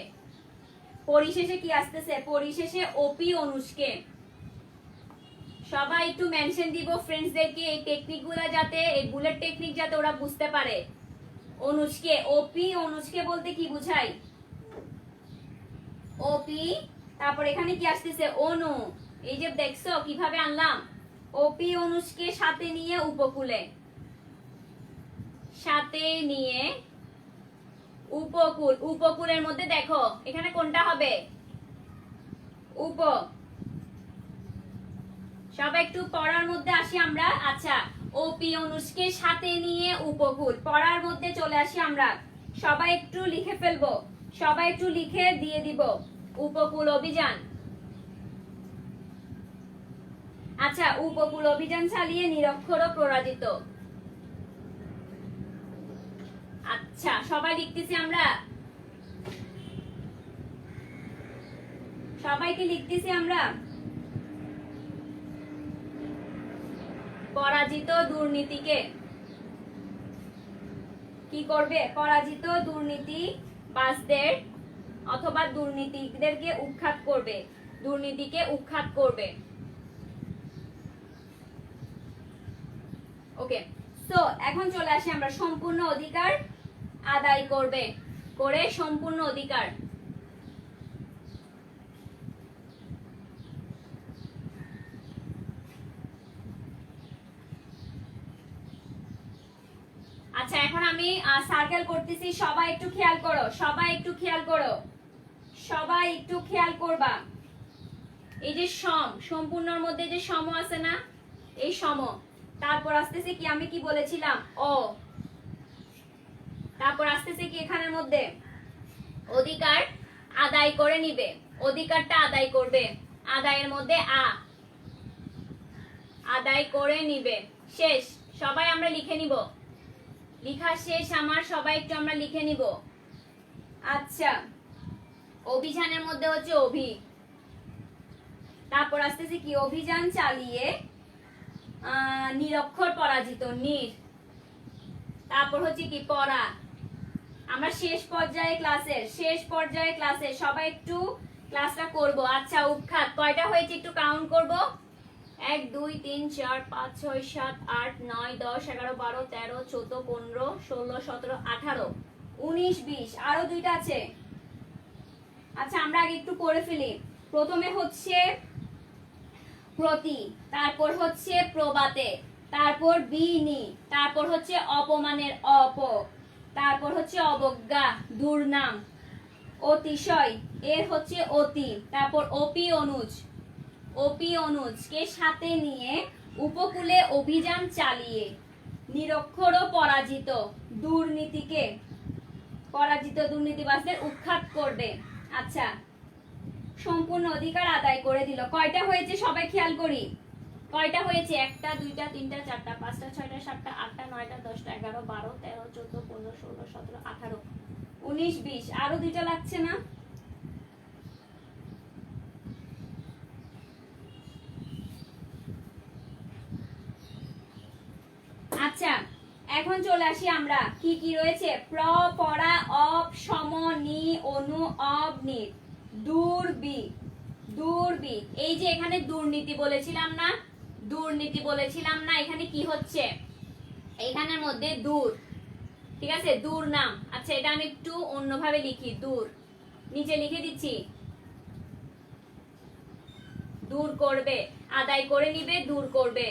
পরিশেষে কি আসতেছে, পরিশেষে অপি অনুষ্কে। সবাই একটু মেনশন দিব ফ্রেন্ডসদেরকে এই টেকনিকগুলো, যাতে এই বুলেট টেকনিক যাতে ওরা বুঝতে পারে। অনুষ্কে, ওপি অনুষ্কে বলতে কি বুঝাই, ওপি, তারপর এখানে কি আসতেছে অনু। এই যে দেখছো কিভাবে আনলাম, ওপি অনুষ্কে সাথে নিয়ে উপকূলে, সাথে নিয়ে উপকূল। উপকূলের মধ্যে দেখো এখানে কোনটা হবে উপ। সবাই একটু পড়ার মধ্যে আসি আমরা। আচ্ছা, ওপি অনুষ্কে সাথে নিয়ে উপকূল, পড়ার মধ্যে চলে আসি আমরা। সবাই একটু লিখে ফেলবো, সবাই একটু লিখে দিয়ে দিব উপকূল অভিযান। আচ্ছা, উপকূল অভিযান চালিয়ে নিরক্ষর ও পরাজিত। আচ্ছা সবাই লিখতেছি আমরা, সবাইকে লিখতেছি আমরা। পরাজিত দুর্নীতিকে কি করবে, পরাজিত দুর্নীতিবাজদের অথবা দুর্নীতিদেরকে উৎখাত করবে, দুর্নীতিকে উৎখাত করবে। ওকে, সো এখন চলে আসি আমরা সম্পূর্ণ অধিকার আদায় করবে, করে সম্পূর্ণ অধিকার। আচ্ছা এখন আমি সার্কেল করতেছি, সবাই একটু খেয়াল করো, সবাই একটু খেয়াল করো, সবাই একটু খেয়াল করবা। এই যে সম, সম্পূর্ণর মধ্যে যে সম আছে না, এই সম, তারপর আসতেছে কি, আমি কি বলেছিলাম ও, তারপর আসতেছে কি এখানের মধ্যে অধিকার আদায় করে নিবে, অধিকারটা আদায় করবে, আদায়ের মধ্যে আ, আদায় করে নিবে। শেষ, সবাই আমরা লিখে নিব, লিখা শেষ আমার, সবাই একটু আমরা লিখে নিব। আচ্ছা, অভিযানের মধ্যে হচ্ছে অভি, তারপর আসতেছে কি অভিযান চালিয়ে নিরক্ষর পরাজিত, নির, তারপর হচ্ছে কি পড়া। আমরা শেষ পর্যায়ে ক্লাসে সবাই একটু ক্লাসটা করব। আচ্ছা উৎখাত কয়টা হয়েছে একটু কাউন্ট করব। 1 2 3 4 5 6 7 8 9 10 11 12 13 14 15 16 17 18 19 20 আরো দুইটা আছে। আচ্ছা আমরা আগে একটু করে ফেলি। প্রথমে হচ্ছে প্রতি, তারপর হচ্ছে প্রবাতে, তারপর বিনি, তারপর হচ্ছে অপমানের অপ, তারপর হচ্ছে অবজ্ঞা দুর্নাম, অতিশয় এর হচ্ছে অতি, তারপর অপি অনুজকে সাথে নিয়ে উপকূলে অভিযান চালিয়ে, নিরক্ষর ও পরাজিত দুর্নীতিবাজদের উৎখাত করবে। আচ্ছা সম্পূর্ণ অধিকার আদায় করে দিল। কয়টা হয়েছে সবাই খেয়াল করি। কয়টা হয়েছে? 1 2 3 4 5 6 7 8 9 10 11 12 13 14 15 16 17 18 19 20 আরো দুইটা লাগছে না? আচ্ছা এখন চলে আসি আমরা কি কি রয়েছে। প্র পরা অপ সম নি অনু অব নি দুর্বি এই যে এখানে দুর্নীতি বলেছিলাম না, এখানে কি হচ্ছে এখানের মধ্যে দূর, ঠিক আছে দূর নাম। আচ্ছা এটা আমি একটু অন্যভাবে লিখি, দূর নিচে লিখে দিচ্ছি, দূর করবে, আদায় করে নিবে, দূর করবে।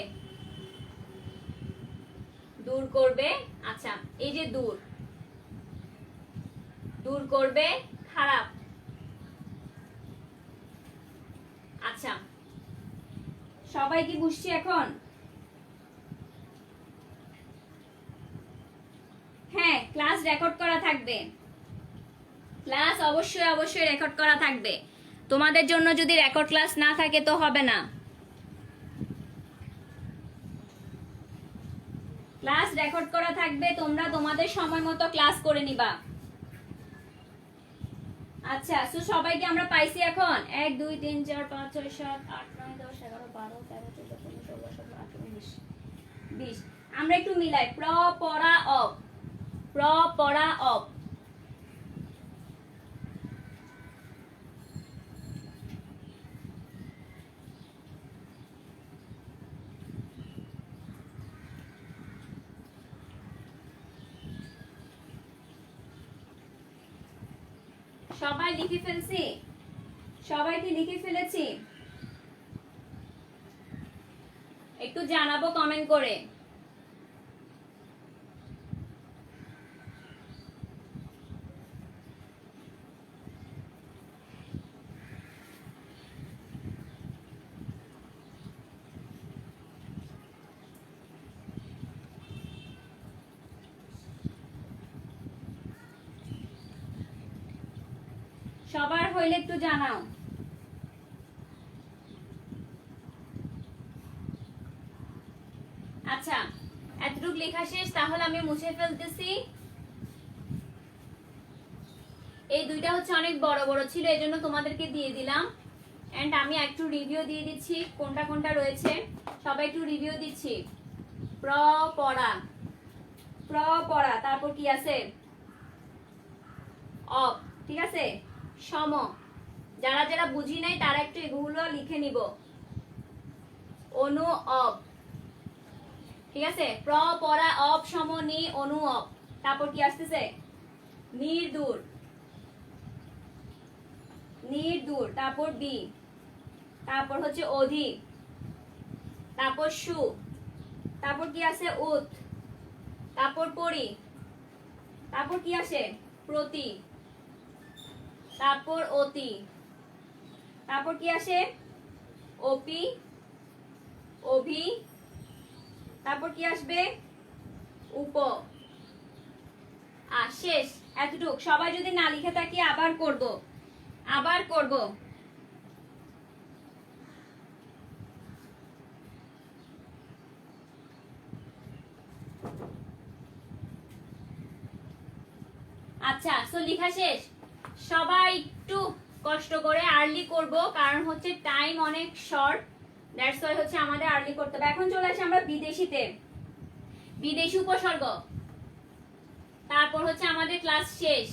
আচ্ছা এই যে দূর করবে খারাপ। আচ্ছা সবাই কি বুঝছি এখন? হ্যাঁ ক্লাস রেকর্ড করা থাকবে, ক্লাস অবশ্যই রেকর্ড করা থাকবে। তোমাদের জন্য যদি রেকর্ড ক্লাস না থাকে তো হবে না। ক্লাস রেকর্ড করা থাকবে, তোমরা তোমাদের সময় মতো ক্লাস করে নিবা। আচ্ছা সো সবাইকে আমরা পাইছি এখন 1 2 3 4 5 6 7 8 9 10 11 12 13 14 15 16 17 18 19 20 আমরা একটু মিলাই। প্র পরা অপ সবাই লিখে ফেলছি? সবাই কি লিখে ফেলেছি? একটু জানাবো কমেন্ট করে। সবার হইলে একটু জানাও। আচ্ছা এতটুকু লেখা শেষ, তাহলে আমি মুছে ফেলতেছি। এই দুইটা হচ্ছে অনেক বড় বড় ছিল, এজন্য তোমাদেরকে দিয়ে দিলাম। এন্ড আমি একটু রিভিউ দিয়ে দিচ্ছি কোনটা কোনটা রয়েছে, সবাই একটু রিভিউ দিচ্ছি। প্র পড়া, তারপর কি আছে অপ, ঠিক আছে সম। যারা যারা বুঝি নাই তারা একটু এগুলো লিখে নিব। অনু অপ, ঠিক আছে প্র পরা অপ সম নি অনু অপ। তারপর কি আসতেছে নির্দূর, তারপর বি, তারপর হচ্ছে অধি, তারপর সু, তারপর কি আছে উত, তারপর পরি, তারপর কি আসে প্রতি, তারপর অতি, তারপর কি আসে অপি, অভি, তারপর কি আসবে উপ। আর শেষ এতটুক। সবাই যদি না লিখে থাকি আবার করব। আচ্ছা সো লেখা শেষ। সবাই একটু কষ্ট করে আর্লি করব, কারণ হচ্ছে টাইম অনেক শর্ট, দ্যাটস ওয়াই হচ্ছে আমাদের আর্লি করতে হবে। এখন চলে আসি আমরা বিদেশিতে। বিদেশি উপসর্গ তারপর হচ্ছে আমাদের ক্লাস শেষ।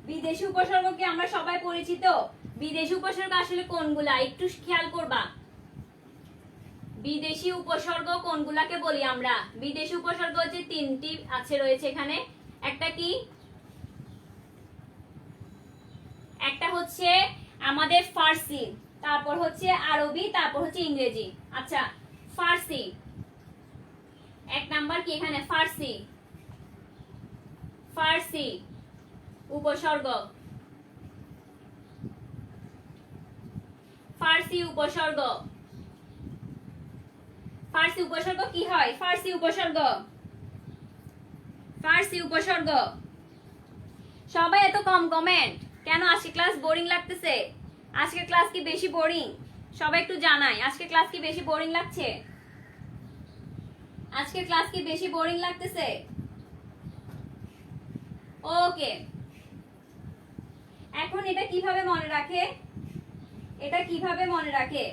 বিদেশি উপসর্গকে আমরা সবাই পরিচিত। বিদেশি উপসর্গ আসলে কোনগুলা একটু খেয়াল করবা। বিদেশি উপসর্গ কোনগুলাকে বলি আমরা? বিদেশি উপসর্গ হচ্ছে তিনটি আছে রয়েছে এখানে। একটা কি? একটা হচ্ছে আমাদের ফার্সি, তারপর হচ্ছে আরবি, তারপর হচ্ছে ইংরেজি। আচ্ছা, ফার্সি এক নাম্বার কি এখানে? ফার্সি, ফার্সি উপসর্গ, ফার্সি উপসর্গ। ফার্সি উপসর্গ কি হয়? ফার্সি উপসর্গ, ফার্সি উপসর্গ। সবাই এত কম কমেন্ট কেন? আজকে ক্লাস বোরিং লাগতেছে? আজকের ক্লাস কি বেশি বোরিং? সবাই একটু জানাই, আজকের ক্লাস কি বেশি বোরিং লাগছে? আজকের ক্লাস কি বেশি বোরিং লাগতেছে? ওকে, এখন এটা কিভাবে মনে রাখে? এটা কিভাবে মনে রাখে?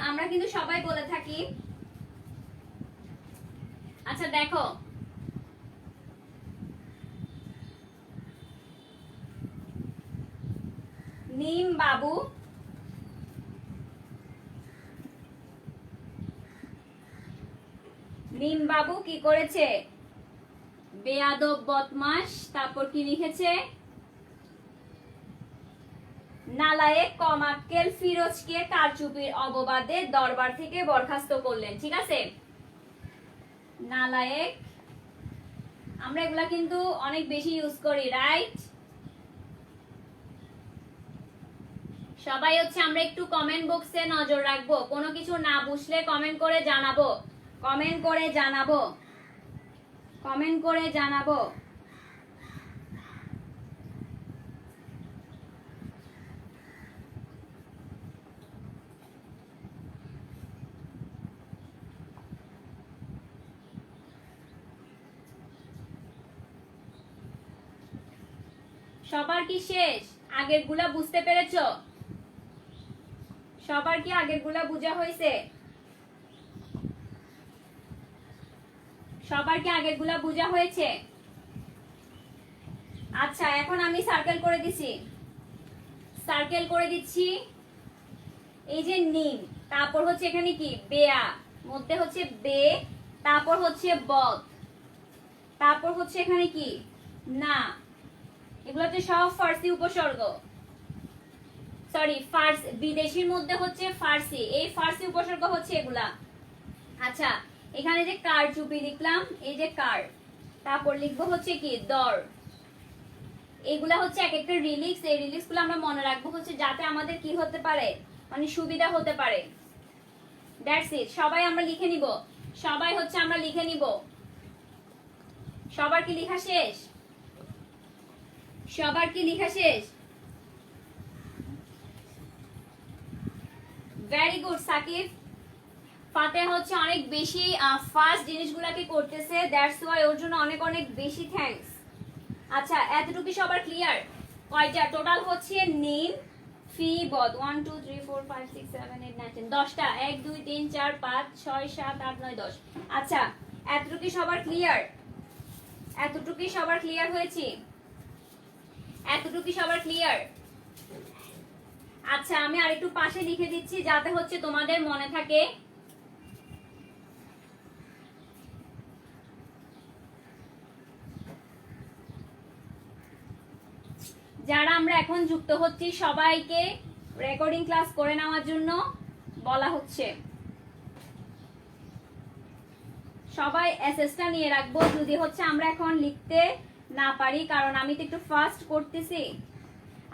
আমরা কিন্তু সবাই বলে থাকি। আচ্ছা দেখো, নিম বাবু, নিম বাবু কি করেছে? বেয়াদব বদমাশ। তারপর কি লিখেছে? নালায়েক কমাক্কেল ফিরোজকে কারচুপির অপবাদে দরবার থেকে বরখাস্ত করলেন। ঠিক আছে, নালায়েক আমরা এগুলা কিন্তু অনেক বেশি ইউজ করি, রাইট? সবাই হচ্ছে আমরা একটু কমেন্ট বক্সে নজর রাখবো, কোনো কিছু না বুঝলে কমেন্ট করে জানাবো, কমেন্ট করে জানাবো, কমেন্ট করে জানাবো। সবার কি শেষ? আগের গুলা বুঝতে পেরেছো? সবার কি আগের গুলা বোঝা হয়েছে? সবার কি আগের গুলা বোঝা হয়েছে? আচ্ছা, এখন আমি সার্কেল করে দিছি, সার্কেল করে দিচ্ছি। এই যে নিম, তারপর হচ্ছে এখানে কি? বেয়া, মধ্যে হচ্ছে বে, তারপর হচ্ছে বদ, তারপর হচ্ছে এখানে কি? না। এগুলো হচ্ছে সব ফার্সি উপসর্গ। সরি, বিদেশির মধ্যে হচ্ছে ফার্সি, এই ফার্সি উপসর্গ হচ্ছে এগুলা। আচ্ছা, এখানে যে কারচুপি লিখলাম, এই যে কার, তারপর লিখবো হচ্ছে কি? দর। এগুলা হচ্ছে এক একটা রিলিক্স। এই রিলিক্স গুলো আমরা মনে রাখবো হচ্ছে যাতে আমাদের কি হতে পারে, মানে সুবিধা হতে পারে। That's it. সবাই আমরা লিখে নিব, সবাই হচ্ছে আমরা লিখে নিব। সবার কি লেখা শেষ? সবার কি লেখা শেষ? Very good Shakib. ফাতেহা হচ্ছে অনেক বেশি ফাস্ট জিনিসগুলোকে করতেছে, দ্যাটস ওয়াই ওর জন্য অনেক অনেক বেশি থ্যাঙ্কস। আচ্ছা, এতটুকু সবার ক্লিয়ার? কয়টা টোটাল হচ্ছে? নিম, ফি, বদ। 1 2 3 4 5 6 7 8 9 10, 10টা। 1 2 3 4 5 6 7 8 9 10। আচ্ছা, এতটুকু সবার ক্লিয়ার? এতটুকু সবার ক্লিয়ার হয়েছে? এতটুকু সবার ক্লিয়ার? আচ্ছা, আমি আরেকটু পাশে লিখে দিচ্ছি যাতে হচ্ছে তোমাদের মনে থাকে। যারা আমরা এখন যুক্ত হচ্ছি সবাইকে রেকর্ডিং ক্লাস করে নেওয়ার জন্য বলা হচ্ছে। সবাই এসএসটা নিয়ে রাখবো যদি হচ্ছে আমরা এখন লিখতে না পারি, কারণ আমি তো একটু ফাস্ট করতেছি।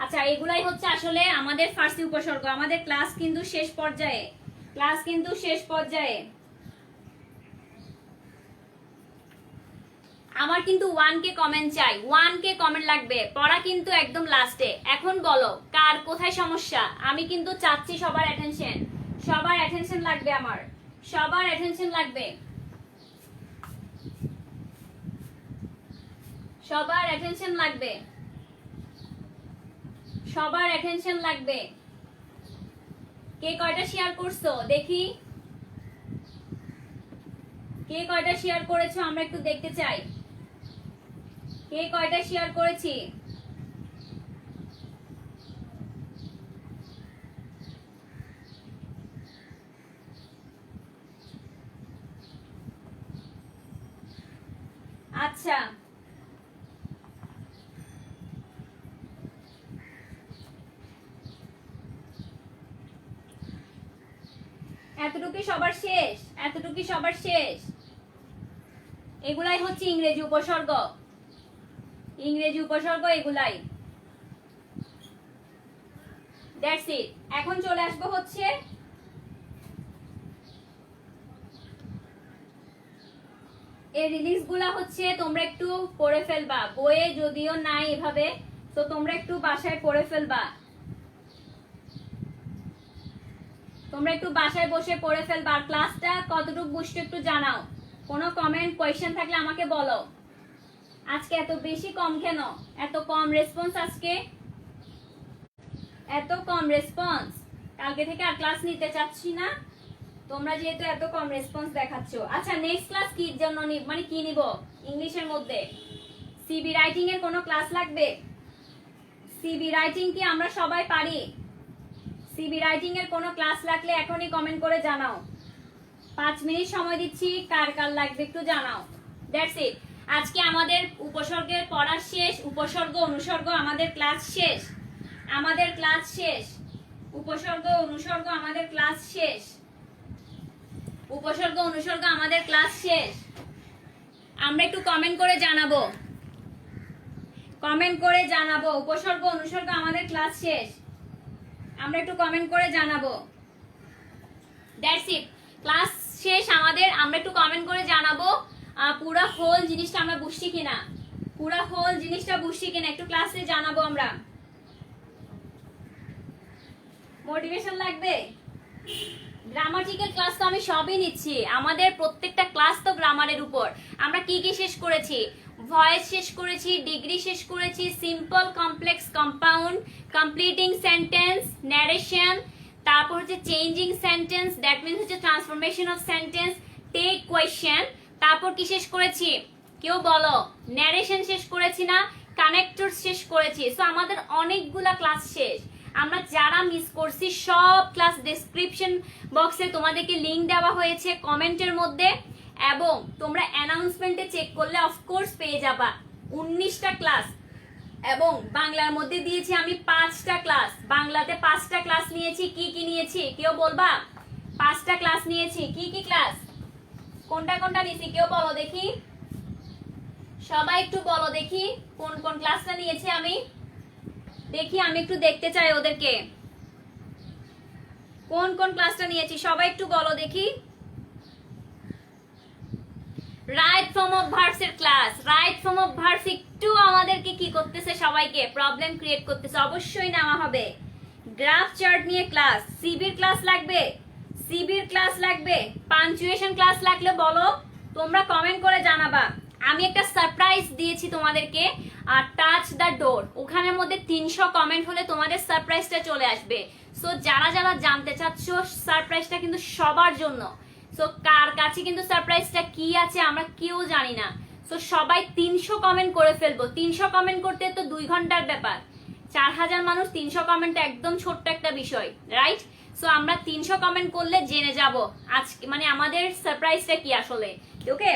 আচ্ছা, এগুলাই হচ্ছে আসলে আমাদের ফার্সি উপসর্গ। আমাদের ক্লাস কিন্তু শেষ পর্যায়ে, ক্লাস কিন্তু শেষ পর্যায়ে। আমার কিন্তু 1K কমেন্ট চাই, 1K কমেন্ট লাগবে, পড়া কিন্তু একদম লাস্টে। এখন বলো কার কোথায় সমস্যা? আমি কিন্তু চাচ্ছি সবার অ্যাটেনশন, সবার অ্যাটেনশন লাগবে, আমার সবার অ্যাটেনশন লাগবে, সবার অ্যাটেনশন লাগবে, সবার অ্যাটেনশন লাগবে। কে কয়টা শেয়ার করছো দেখি? কে কয়টা শেয়ার করেছো আমরা একটু দেখতে চাই, কে কয়টা শেয়ার করেছি। আচ্ছা এতটুকু সবার শেষ, এতটুকু সবার শেষ। এগুলাই হচ্ছে ইংরেজি উপসর্গ, ইংরেজি উপসর্গ এগুলাই। That's it. এখন চলে আসবো হচ্ছে এই রিলিজ গুলা হচ্ছে তোমরা একটু পড়ে ফেলবা, বইয়ে যদিও নাই এভাবে, তো তোমরা একটু বাসায় পড়ে ফেলবা, তোমরা একটু বাসায় বসে পড়ে ফেলবা। আর ক্লাসটা কতটুকু বুঝছো একটু জানাও, কোনো কমেন্ট কোয়েশ্চেন থাকলে আমাকে বলো। আজকে এত বেশি কম কেন, এত কম রেসপন্স আজকে, এত কম রেসপন্স। কালকে থেকে আর ক্লাস নিতে চাচ্ছি না, তোমরা যেহেতু এত কম রেসপন্স দেখাচ্ছ। আচ্ছা নেক্সট ক্লাস কি জন্য মানে কি নিব ইংলিশের মধ্যে? সিবি রাইটিং এর কোনো ক্লাস লাগবে? সিবি রাইটিং কি আমরা সবাই পারি? সিবি রাইটিং এর কোনো ক্লাস লাগলে এখনই কমেন্ট করে জানাও। 5 মিনিট সময় দিচ্ছি, কার কার লাগবে একটু জানাও। That's it. আজকে আমাদের উপসর্গের পড়া শেষ, উপসর্গ অনুসর্গ আমাদের ক্লাস শেষ, আমাদের ক্লাস শেষ। উপসর্গ অনুসর্গ আমাদের ক্লাস শেষ, উপসর্গ অনুসর্গ আমাদের ক্লাস শেষ। আমরা একটু কমেন্ট করে জানাবো, কমেন্ট করে জানাবো উপসর্গ অনুসর্গ আমাদের ক্লাস শেষ। আমরা একটু কমেন্ট করে জানাবো। দ্যাটস ইট, ক্লাস শেষ আমাদের। আমরা একটু কমেন্ট করে জানাবো পুরো হোল জিনিসটা আমরা বুঝছি কিনা, পুরো হোল জিনিসটা বুঝছি কিনা একটু ক্লাসে জানাবো আমরা। মোটিভেশন লাগবে। গ্রামাটিক্যাল ক্লাস তো আমি সবই নিচ্ছি, আমাদের প্রত্যেকটা ক্লাস তো গ্রামারের উপর। আমরা কি কি শেষ করেছি? ভয়েস শেষ করেছি, ডিগ্রি শেষ করেছি, simple complex compound, completing sentence, narration, তারপর হচ্ছে চেঞ্জিং সেন্টেন্স, দ্যাট মিনস হচ্ছে transformation of sentence, tag question. তারপর কি শেষ করেছি কেউ বলো? ন্যারেশন শেষ করেছি না, কানেক্টর শেষ করেছি। সো আমাদের অনেকগুলা ক্লাস শেষ। আমরা যারা মিস করছি সব ক্লাস ডেসক্রিপশন বক্সে তোমাদেরকে লিংক দেওয়া হয়েছে কমেন্টের মধ্যে, এবং তোমরা অ্যানাউন্সমেন্টে চেক করলে অফকোর্স পেয়ে যাবা 19টা ক্লাস। এবং বাংলার মধ্যে দিয়েছি আমি 5টা ক্লাস, বাংলাতে 5টা ক্লাস নিয়েছি। কি কি নিয়েছি কেউ বলবা? 5টা ক্লাস নিয়েছি। কি কি ক্লাস, কোনটা কোনটা নিয়েছি কেউ বলো দেখি, সবাই একটু বলো দেখি কোন কোন ক্লাসটা নিয়েছি আমি দেখি, আমি একটু দেখতে চাই ওদেরকে কোন কোন ক্লাসটা নিয়েছি। সবাই একটু বলো দেখি। রাইট ফর্ম অফ ভার্বস এর class, right form of verbs একটু আমাদেরকে কি করতেছে, সবাইকে প্রবলেম ক্রিয়েট করতেছে, অবশ্যই নেওয়া হবে। গ্রাফ চার্ট নিয়ে ক্লাস, সিবির ক্লাস লাগবে, সিবির ক্লাস লাগবে, পাঞ্চুয়েশন ক্লাস লাগলে বলো, তোমরা কমেন্ট করে জানাবা। আমি একটা সারপ্রাইজ দিয়েছি তোমাদেরকে, আর টাচ দ্য ডোর, ওখানের মধ্যে 300 কমেন্ট হলে তোমাদের সারপ্রাইজটা চলে আসবে। সো যারা যারা জানতে চাচ্ছ সারপ্রাইজটা কিন্তু সবার জন্য। সো কার কাছে কিন্তু সারপ্রাইজটা কি আছে আমরা কেউ জানি না। সো সবাই 300 কমেন্ট করে ফেলবো। 300 কমেন্ট করতে তো 2 ঘন্টার ব্যাপার, 4000 মানুষ 300 কমেন্ট একদম ছোট্ট একটা বিষয়, রাইট? সো আমরা 300 কমেন্ট করলে জেনে যাব আজকে মানে আমাদের সারপ্রাইজটা কি আসলে। Okay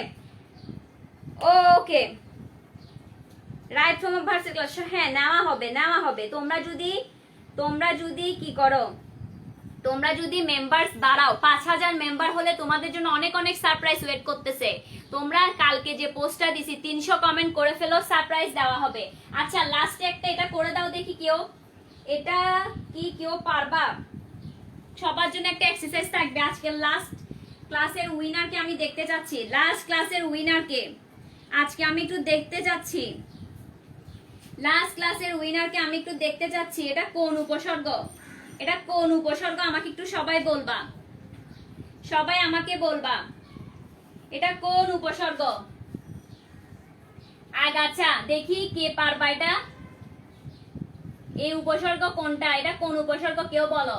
okay, right form of verbs class হ্যাঁ নেওয়া হবে, নেওয়া হবে। তোমরা যদি কি করো, তোমরা যদি মেম্বার্স বাড়াও, 5000 মেম্বার হলে তোমাদের জন্য অনেক অনেক সারপ্রাইজ ওয়েট করতেছে। তোমরা কালকে যে পোস্টটা দিছি 300 কমেন্ট করে ফেলো, সারপ্রাইজ দেওয়া হবে। আচ্ছা লাস্টে একটা এটা করে দাও দেখি কেউ, এটা কি কেউ পারবা? সবার জন্য একটা এক্সারসাইজ থাকবে। আজকে লাস্ট ক্লাসের উইনারকে আমি দেখতে চাচ্ছি, লাস্ট ক্লাসের উইনারকে আজকে আমি একটু দেখতে চাচ্ছি, লাস্ট ক্লাসের উইনারকে আমি একটু দেখতে চাচ্ছি। এটা কোন উপসর্গ, এটা কোন উপসর্গ আমাকে একটু সবাই বলবা, সবাই আমাকে বলবা এটা কোন উপসর্গ। আগাছা, দেখি কে পারবা এটা, এই উপসর্গ কোনটা, এটা কোন উপসর্গ কেউ বলো,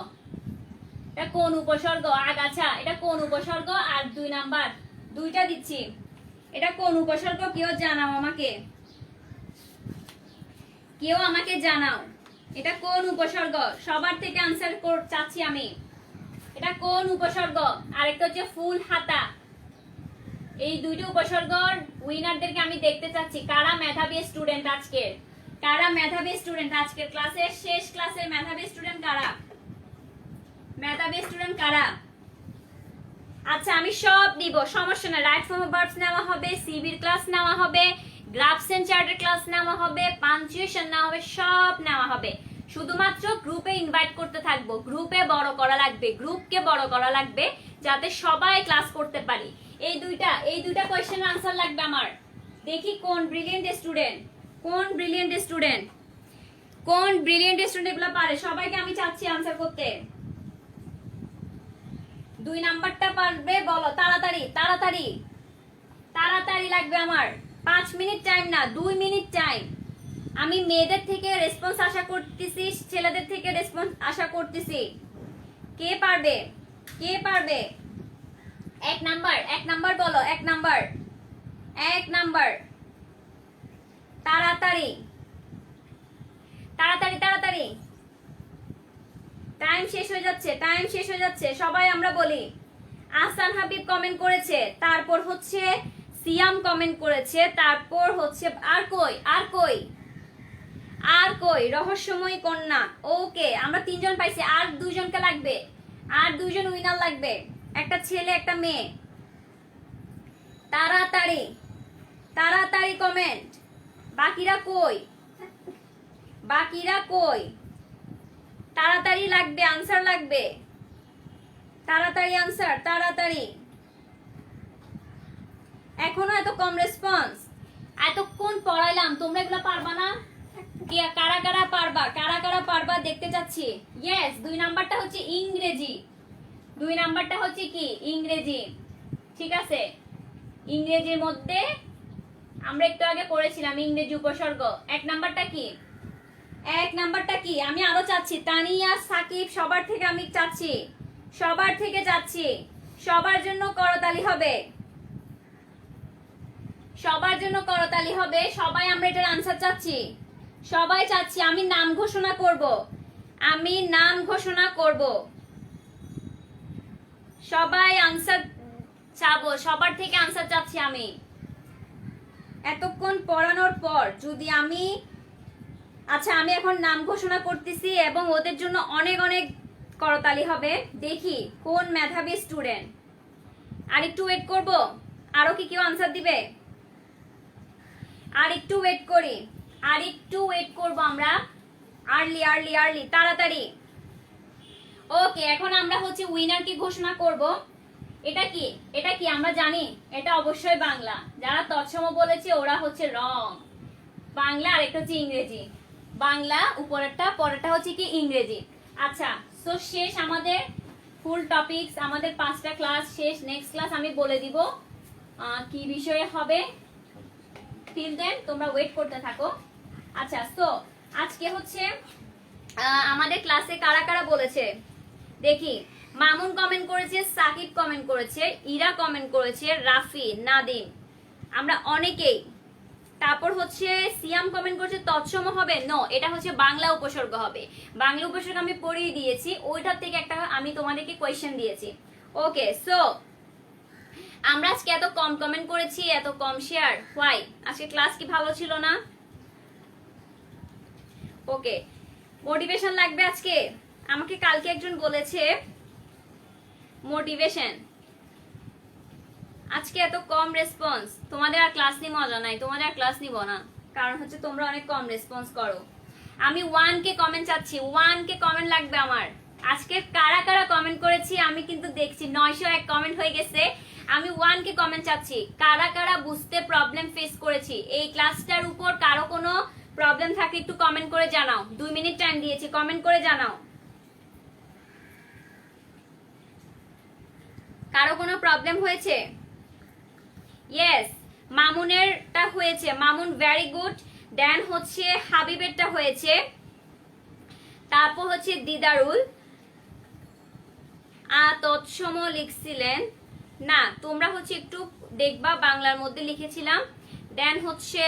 এটা কোন উপসর্গ? আগাছা, এটা কোন উপসর্গ? আর 2 নাম্বার, দুইটা দিচ্ছি। এটা কোন উপসর্গ কেউ জানাও আমাকে, কেউ আমাকে জানাও এটা কোন উপসর্গ। সবার থেকে আনসার চাচ্ছি আমি, এটা কোন উপসর্গ। আরেকটা হচ্ছে ফুল হাতা। এই দুইটা উপসর্গর উইনারদেরকে আমি দেখতে চাচ্ছি। কারা মেধাবী স্টুডেন্ট আজকে, কারা মেধাবী স্টুডেন্ট আজকের ক্লাসের শেষ ক্লাসের মেধাবী স্টুডেন্ট কারা, মেধাবী স্টুডেন্ট কারা? আচ্ছা আমি সব দিব, সমস্যা না। রাইট ফর্ম অফ ভার্বস নেওয়া হবে, সিবির ক্লাস নেওয়া হবে, গ্রাফস এন্ড চার্টের ক্লাস নেওয়া হবে, পাঞ্চুয়েশন নেওয়া হবে, সব নেওয়া হবে। শুধুমাত্র গ্রুপে ইনভাইট করতে থাকবো, গ্রুপে বড় করা লাগবে, গ্রুপকে বড় করা লাগবে যাতে সবাই ক্লাস করতে পারি। এই দুইটা কোয়েশ্চেনের আনসার লাগবে আমার। দেখি কোন ব্রিলিয়েন্ট স্টুডেন্ট, কোন ব্রিলিয়েন্ট স্টুডেন্ট, কোন ব্রিলিয়েন্ট স্টুডেন্ট এগুলো পারে। সবাইকে আমি চাচ্ছি আনসার করতে। 2 নাম্বারটা পারবে বলো, তাড়াতাড়ি তাড়াতাড়ি তাড়াতাড়ি লাগবে আমার। 5 মিনিট টাইম না, 2 মিনিট টাইম। আমি মেয়েদের থেকে রেসপন্স আশা করতেছি, ছেলেদের থেকে রেসপন্স আশা করতেছি। কে পারবে, কে পারবে? 1 নাম্বার বলো, 1 নাম্বার, 1 নাম্বার। তাড়াতাড়ি তাড়াতাড়ি তাড়াতাড়ি, টাইম শেষ হয়ে যাচ্ছে, টাইম শেষ হয়ে যাচ্ছে। সবাই আমরা বলি। আহসান হাবিব কমেন্ট করেছে, তারপর হচ্ছে সিয়াম কমেন্ট করেছে, তারপর হচ্ছে আর কই, আর কই, আর কই? রহস্যময়ী কন্যা। ওকে, আমরা 3 জন পাইছি, আর 2 জনকে লাগবে, আর 2 জন উইনার লাগবে, একটা ছেলে একটা মেয়ে। তাড়াতাড়ি তাড়াতাড়ি কমেন্ট। বাকিরা কই, বাকিরা কই? তাড়াতাড়ি লাগবে, আনসার লাগবে, তাড়াতাড়ি আনসার, তাড়াতাড়ি। এখনো এত কম রেসপন্স, এতক্ষণ পড়াইলাম, তোমরা এগুলো পারবা না? কারা কারা পারবা, কারা কারা পারবা দেখতে চাচ্ছি। ইয়েস, 2 নাম্বারটা হচ্ছে ইংরেজি, 2 নাম্বারটা হচ্ছে কি ইংরেজি। ঠিক আছে, ইংরেজির মধ্যে আমরা একটু আগে পড়েছিলাম ইংরেজি উপসর্গ। 1 নাম্বারটা কি, 1 নাম্বারটা কি? আমি আরো চাচ্ছি, তানিয়া সাকিব সবার থেকে আমি চাচ্ছি, সবার থেকে চাচ্ছি। সবার জন্য করতালি হবে, সবার জন্য করতালি হবে। সবাই আমরা এটার আনসার চাচ্ছি, সবাই চাচ্ছি। আমি নাম ঘোষণা করব, আমি নাম ঘোষণা করব। সবাই আনসার চাবো, সবার থেকে আনসার চাচ্ছি আমি। এতক্ষণ পড়ানোর পর যদি আমি, আচ্ছা আমি এখন নাম ঘোষণা করতেছি এবং ওদের জন্য অনেক অনেক করতালি হবে। দেখি কোন মেধাবী স্টুডেন্ট। আর একটু ওয়েট করব, আরো কি কেউ আনসার দিবে? আর একটু ওয়েট করি, আর একটু ওয়েট করব আমরা। আর্লি আর্লি আর্লি, তাড়াতাড়ি। ওকে, এখন আমরা হচ্ছে উইনার কি ঘোষণা করব। এটা কি, এটা কি আমরা জানি? এটা অবশ্যই বাংলা। যারা তৎসম বলেছে ওরা হচ্ছে রং। বাংলা আর একটা হচ্ছে ইংরেজি। বাংলা উপরেরটা, পরেরটা হচ্ছে কি ইংরেজি। আচ্ছা, সো শেষ আমাদের ফুল টপিকস, আমাদের 5টা ক্লাস শেষ। নেক্সট ক্লাস আমি বলে দিব কি বিষয়ে হবে। টিল দেন তোমরা ওয়েট করতে থাকো। আচ্ছা, সো আজকে হচ্ছে আমাদের ক্লাসে কারা কারা বলেছে দেখি। মামুন কমেন্ট করেছে, সাকিব কমেন্ট করেছে, ইরা কমেন্ট করেছে, রাফি, নাদিম, আমরা অনেকেই। তারপর হচ্ছে সিয়াম কমেন্ট করেছে তৎসম হবে। নো, এটা হচ্ছে বাংলা উপসর্গ হবে। বাংলা উপসর্গ আমি পড়িয়ে দিয়েছি, ওইটার থেকে একটা আমি তোমাদেরকে কোয়েশ্চেন দিয়েছি। ওকে, সো আমরা আজকে এত কম কমেন্ট করেছি, এত কম শেয়ার, হোয়াই? আজকে ক্লাস কি ভালো ছিল না? ওকে, মোটিভেশন লাগবে আজকে। আমাকে কালকে একজন বলেছে মোটিভেশন। আজকে এত কম রেসপন্স, তোমাদের আর ক্লাস নিয়ে মজা নাই, তোমাদের আর ক্লাস নিব না, কারণ হচ্ছে তোমরা অনেক কম রেসপন্স করো। আমি 1K কমেন্ট চাচ্ছি, 1K কমেন্ট লাগবে আমার। আজকে কারা কারা কমেন্ট করেছি আমি কিন্তু দেখছি, 901 কমেন্ট হয়ে গেছে। আমি 1K কমেন্ট চাচ্ছি। কারা কারা বুঝতে প্রবলেম ফেস করেছি, এই ক্লাসটার উপর কারো কোনো প্রবলেম থাকে একটু কমেন্ট করে জানাও। 2 মিনিট টাইম দিয়েছি, কমেন্ট করে জানাও। কারো কোনো প্রবলেম হয়েছে? ইয়েস, মামুনেরটা হয়েছে, মামুন ভেরি গুড। দেন হচ্ছে হাবিবেরটা হয়েছে, তারপর হচ্ছে দিদারুল তৎসম লিখছিলেন না। তোমরা হচ্ছে একটু দেখবা বাংলার মধ্যে লিখেছিলাম। দেন হচ্ছে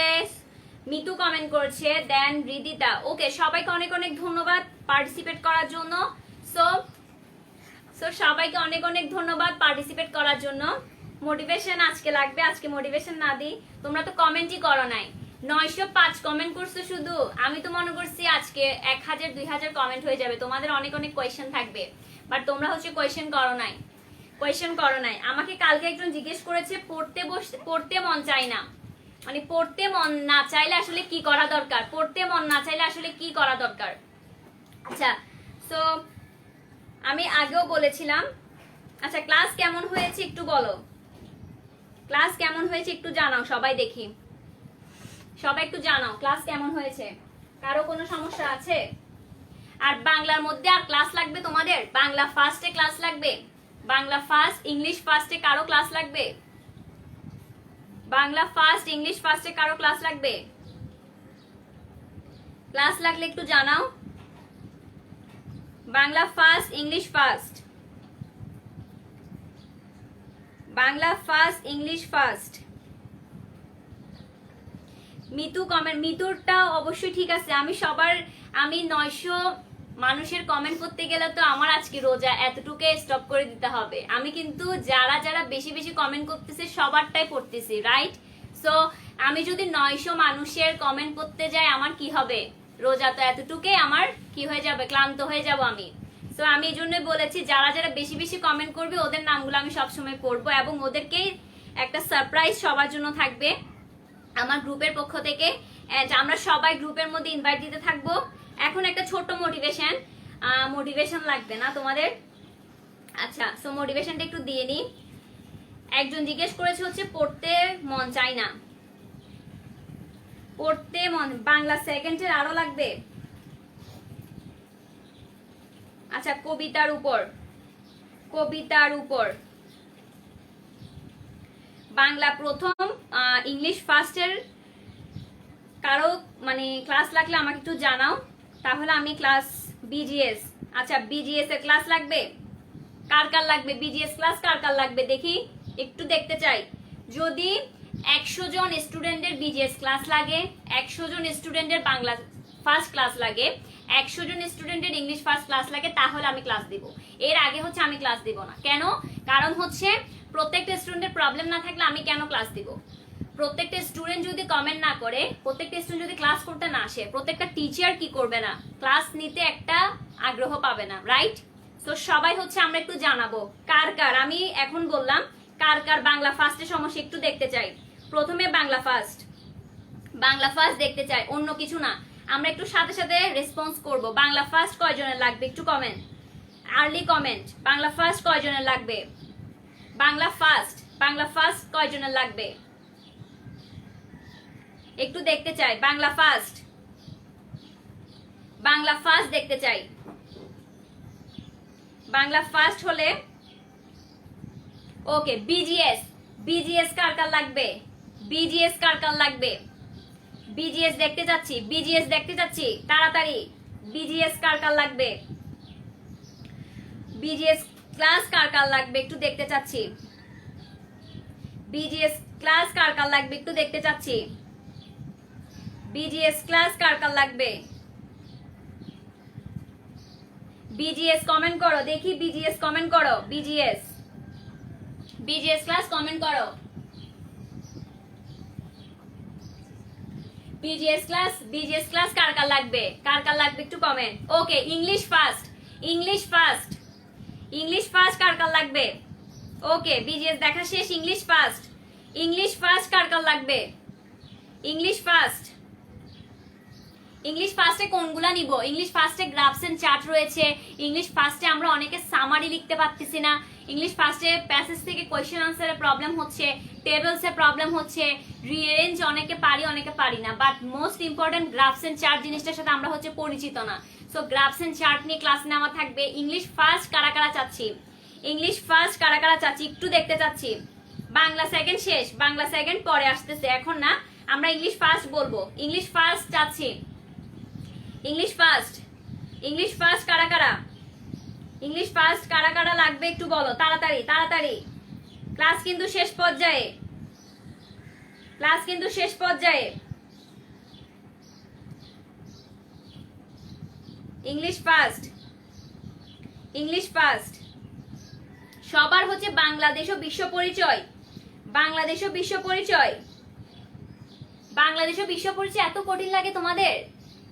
মিতু কমেন্ট করছে, দেন রিদিতা। ওকে, সবাইকে অনেক অনেক ধন্যবাদ পার্টিসিপেট করার জন্য। সো সবাইকে অনেক অনেক ধন্যবাদ পার্টিসিপেট করার জন্য। মোটিভেশন আজকে লাগবে, আজকে মোটিভেশন না দিই, তোমরা তো কমেন্টই করো নাই। 905 কমেন্ট করছো শুধু। আমি তো মনে করছি আজকে 1000 2000 কমেন্ট হয়ে যাবে, তোমাদের অনেক অনেক কোয়েশ্চেন থাকবে, বাট তোমরা হচ্ছে কোয়েশ্চেন করো নাই। আমাকে কালকে একজন জিজ্ঞেস করেছে পড়তে মন চাই না, মানে পড়তে মন না চাইলে আসলে কি করা দরকার, পড়তে মন না চাইলে আসলে কি করা দরকার। আচ্ছা, সো আমি আগেও বলেছিলাম। আচ্ছা, ক্লাস কেমন হয়েছে একটু বলো, ক্লাস কেমন হয়েছে একটু জানাও, সবাই দেখি, সবাই একটু জানাও ক্লাস কেমন হয়েছে। কারো কোনো সমস্যা আছে? আর বাংলার মধ্যে আর ক্লাস লাগবে তোমাদের? বাংলা ফার্স্টে ক্লাস লাগবে, বাংলা ফার্স্ট ইংলিশ ফার্স্টে কারো ক্লাস লাগবে? বাংলা ফার্স্ট ইংলিশ ফার্স্টে কারো ক্লাস লাগবে? ক্লাস লাগলে একটু জানাও। Bangla first English first, Bangla first English first. Mitu comment, মিতুরটা অবশ্যই ঠিক আছে। আমি 900 মানুষের কমেন্ট করতে গেলে তো আমার আজকে রোজা, এতটুকু স্টপ করে দিতে হবে। আমি কিন্তু যারা যারা বেশি বেশি কমেন্ট করতেছে সবারটাই পড়তেছি, রাইট? সো আমি যদি 900 মানুষের কমেন্ট করতে যাই আমার কি হবে? রোজা তো এতটুকুই আমার কি হয়ে যাবে, ক্লান্ত হয়ে যাব আমি। সো আমি এই জন্যই বলেছি যারা যারা বেশি বেশি কমেন্ট করবে ওদের নামগুলো আমি সবসময় পড়বো, এবং ওদেরকেই একটা সারপ্রাইজ সবার জন্য থাকবে আমার গ্রুপের পক্ষ থেকে। আমরা সবাই গ্রুপের মধ্যে ইনভাইট দিতে থাকবো। এখন একটা ছোট মোটিভেশন লাগবে না তোমাদের? আচ্ছা, সো মোটিভেশনটা একটু দিয়ে নি। একজন জিজ্ঞেস করেছে হচ্ছে পড়তে মন চাই না, পড়তে মন, বাংলা সেকেন্ডের আরো লাগবে। আচ্ছা, কবিতার উপর বাংলা প্রথম ইংলিশ ফার্স্টের কারো মানে ক্লাস লাগলে আমাকে একটু জানাও, তাহলে আমি ক্লাস বিজিএস। আচ্ছা, বিজিএস এর ক্লাস লাগবে? কার কার লাগবে বিজিএস ক্লাস? কার কার লাগবে দেখি, একটু দেখতে চাই। যদি 100 জন স্টুডেন্টের বিজিএস ক্লাস লাগে, 100 জন স্টুডেন্টের বাংলা ফার্স্ট ক্লাস লাগে, 100 জন স্টুডেন্টের ইংলিশ ফার্স্ট ক্লাস লাগে, তাহলে আমি ক্লাস দিব। এর আগে হচ্ছে আমি ক্লাস দিব না। কেন? কারণ হচ্ছে প্রত্যেকটা স্টুডেন্টের প্রবলেম না থাকলে আমি কেন ক্লাস দিব? প্রত্যেকটা স্টুডেন্ট যদি কমেন্ট না করে, প্রত্যেকটা স্টুডেন্ট যদি ক্লাস করতে না আসে, প্রত্যেকটা টিচার কি করবে না, ক্লাস নিতে একটা আগ্রহ পাবে না, রাইট? তো সবাই হচ্ছে আমরা একটু জানাবো কার কার, আমি এখন বললাম কার কার বাংলা ফার্স্টের সমস্যা একটু দেখতে চাই। প্রথমে বাংলা ফার্স্ট দেখতে চাই, অন্য কিছু না। আমরা একটু সাথে সাথে রেসপন্স করব। বাংলা ফার্স্ট কয়জনের লাগবে একটু comment, early comment. Bangla first কয়জনের লাগবে? বাংলা ফার্স্ট কয়জনের লাগবে একটু দেখতে চাই। বাংলা ফার্স্ট দেখতে চাই। বাংলা ফার্স্ট হলে ওকে। বিজিএস কার কার লাগবে? বিজিএস কার কার লাগবে? বিজিএস দেখতে যাচ্ছি তাড়াতাড়ি। বিজিএস কার কার লাগবে? বিজিএস ক্লাস কার কার লাগবে একটু দেখতে চাচ্ছি। বিজিএস ক্লাস কার কার লাগবে একটু দেখতে চাচ্ছি। বিজিএস ক্লাস কার কার লাগবে? বিজিএস কমেন্ট করো দেখি, বিজিএস কমেন্ট করো। বিজিএস ক্লাস কমেন্ট করো। বিজিএস ক্লাস কার কার লাগবে? কার কার লাগবে একটু কমেন্ট। ওকে, ইংলিশ ফার্স্ট কার কার লাগবে? ওকে, বিজিএস দেখা শেষ। ইংলিশ ফার্স্ট কার কার লাগবে? ইংলিশ ফার্স্টে কোনগুলা নিব? ইংলিশ ফার্স্টে গ্রাফস এন্ড চার্ট রয়েছে। ইংলিশ ফার্স্টে আমরা অনেকে সামারি লিখতে পারতেছি না। ইংলিশ ফার্স্টে প্যাসেজ থেকে কোয়েশ্চেন আনসারের প্রবলেম হচ্ছে, টেবলসের প্রবলেম হচ্ছে, রিঅ্যারেঞ্জ অনেকে পারি না। But most important graphs and chart জিনিসটার সাথে আমরা হচ্ছে পরিচিত না। সো গ্রাফস এন্ড চার্ট নিয়ে ক্লাস নেওয়া থাকবে। ইংলিশ ফার্স্ট কারা কারা চাচ্ছি একটু দেখতে চাচ্ছি। বাংলা সেকেন্ড শেষ, বাংলা সেকেন্ড পরে আসতেছে, এখন না। আমরা ইংলিশ ফার্স্ট বলবো। ইংলিশ ফার্স্ট চাচ্ছি। ইংলিশ ফার্স্ট কারা কারা লাগবে একটু বলো তাড়াতাড়ি। ক্লাস কিন্তু শেষ পর্যায়ে। ক্লাস কিন্তু শেষ পর্যায়ে। English first, English first. সবার হচ্ছে বাংলাদেশ ও বিশ্ব পরিচয়, বাংলাদেশ ও বিশ্ব পরিচয়। বাংলাদেশ ও বিশ্ব পরিচয় এত কঠিন লাগে তোমাদের?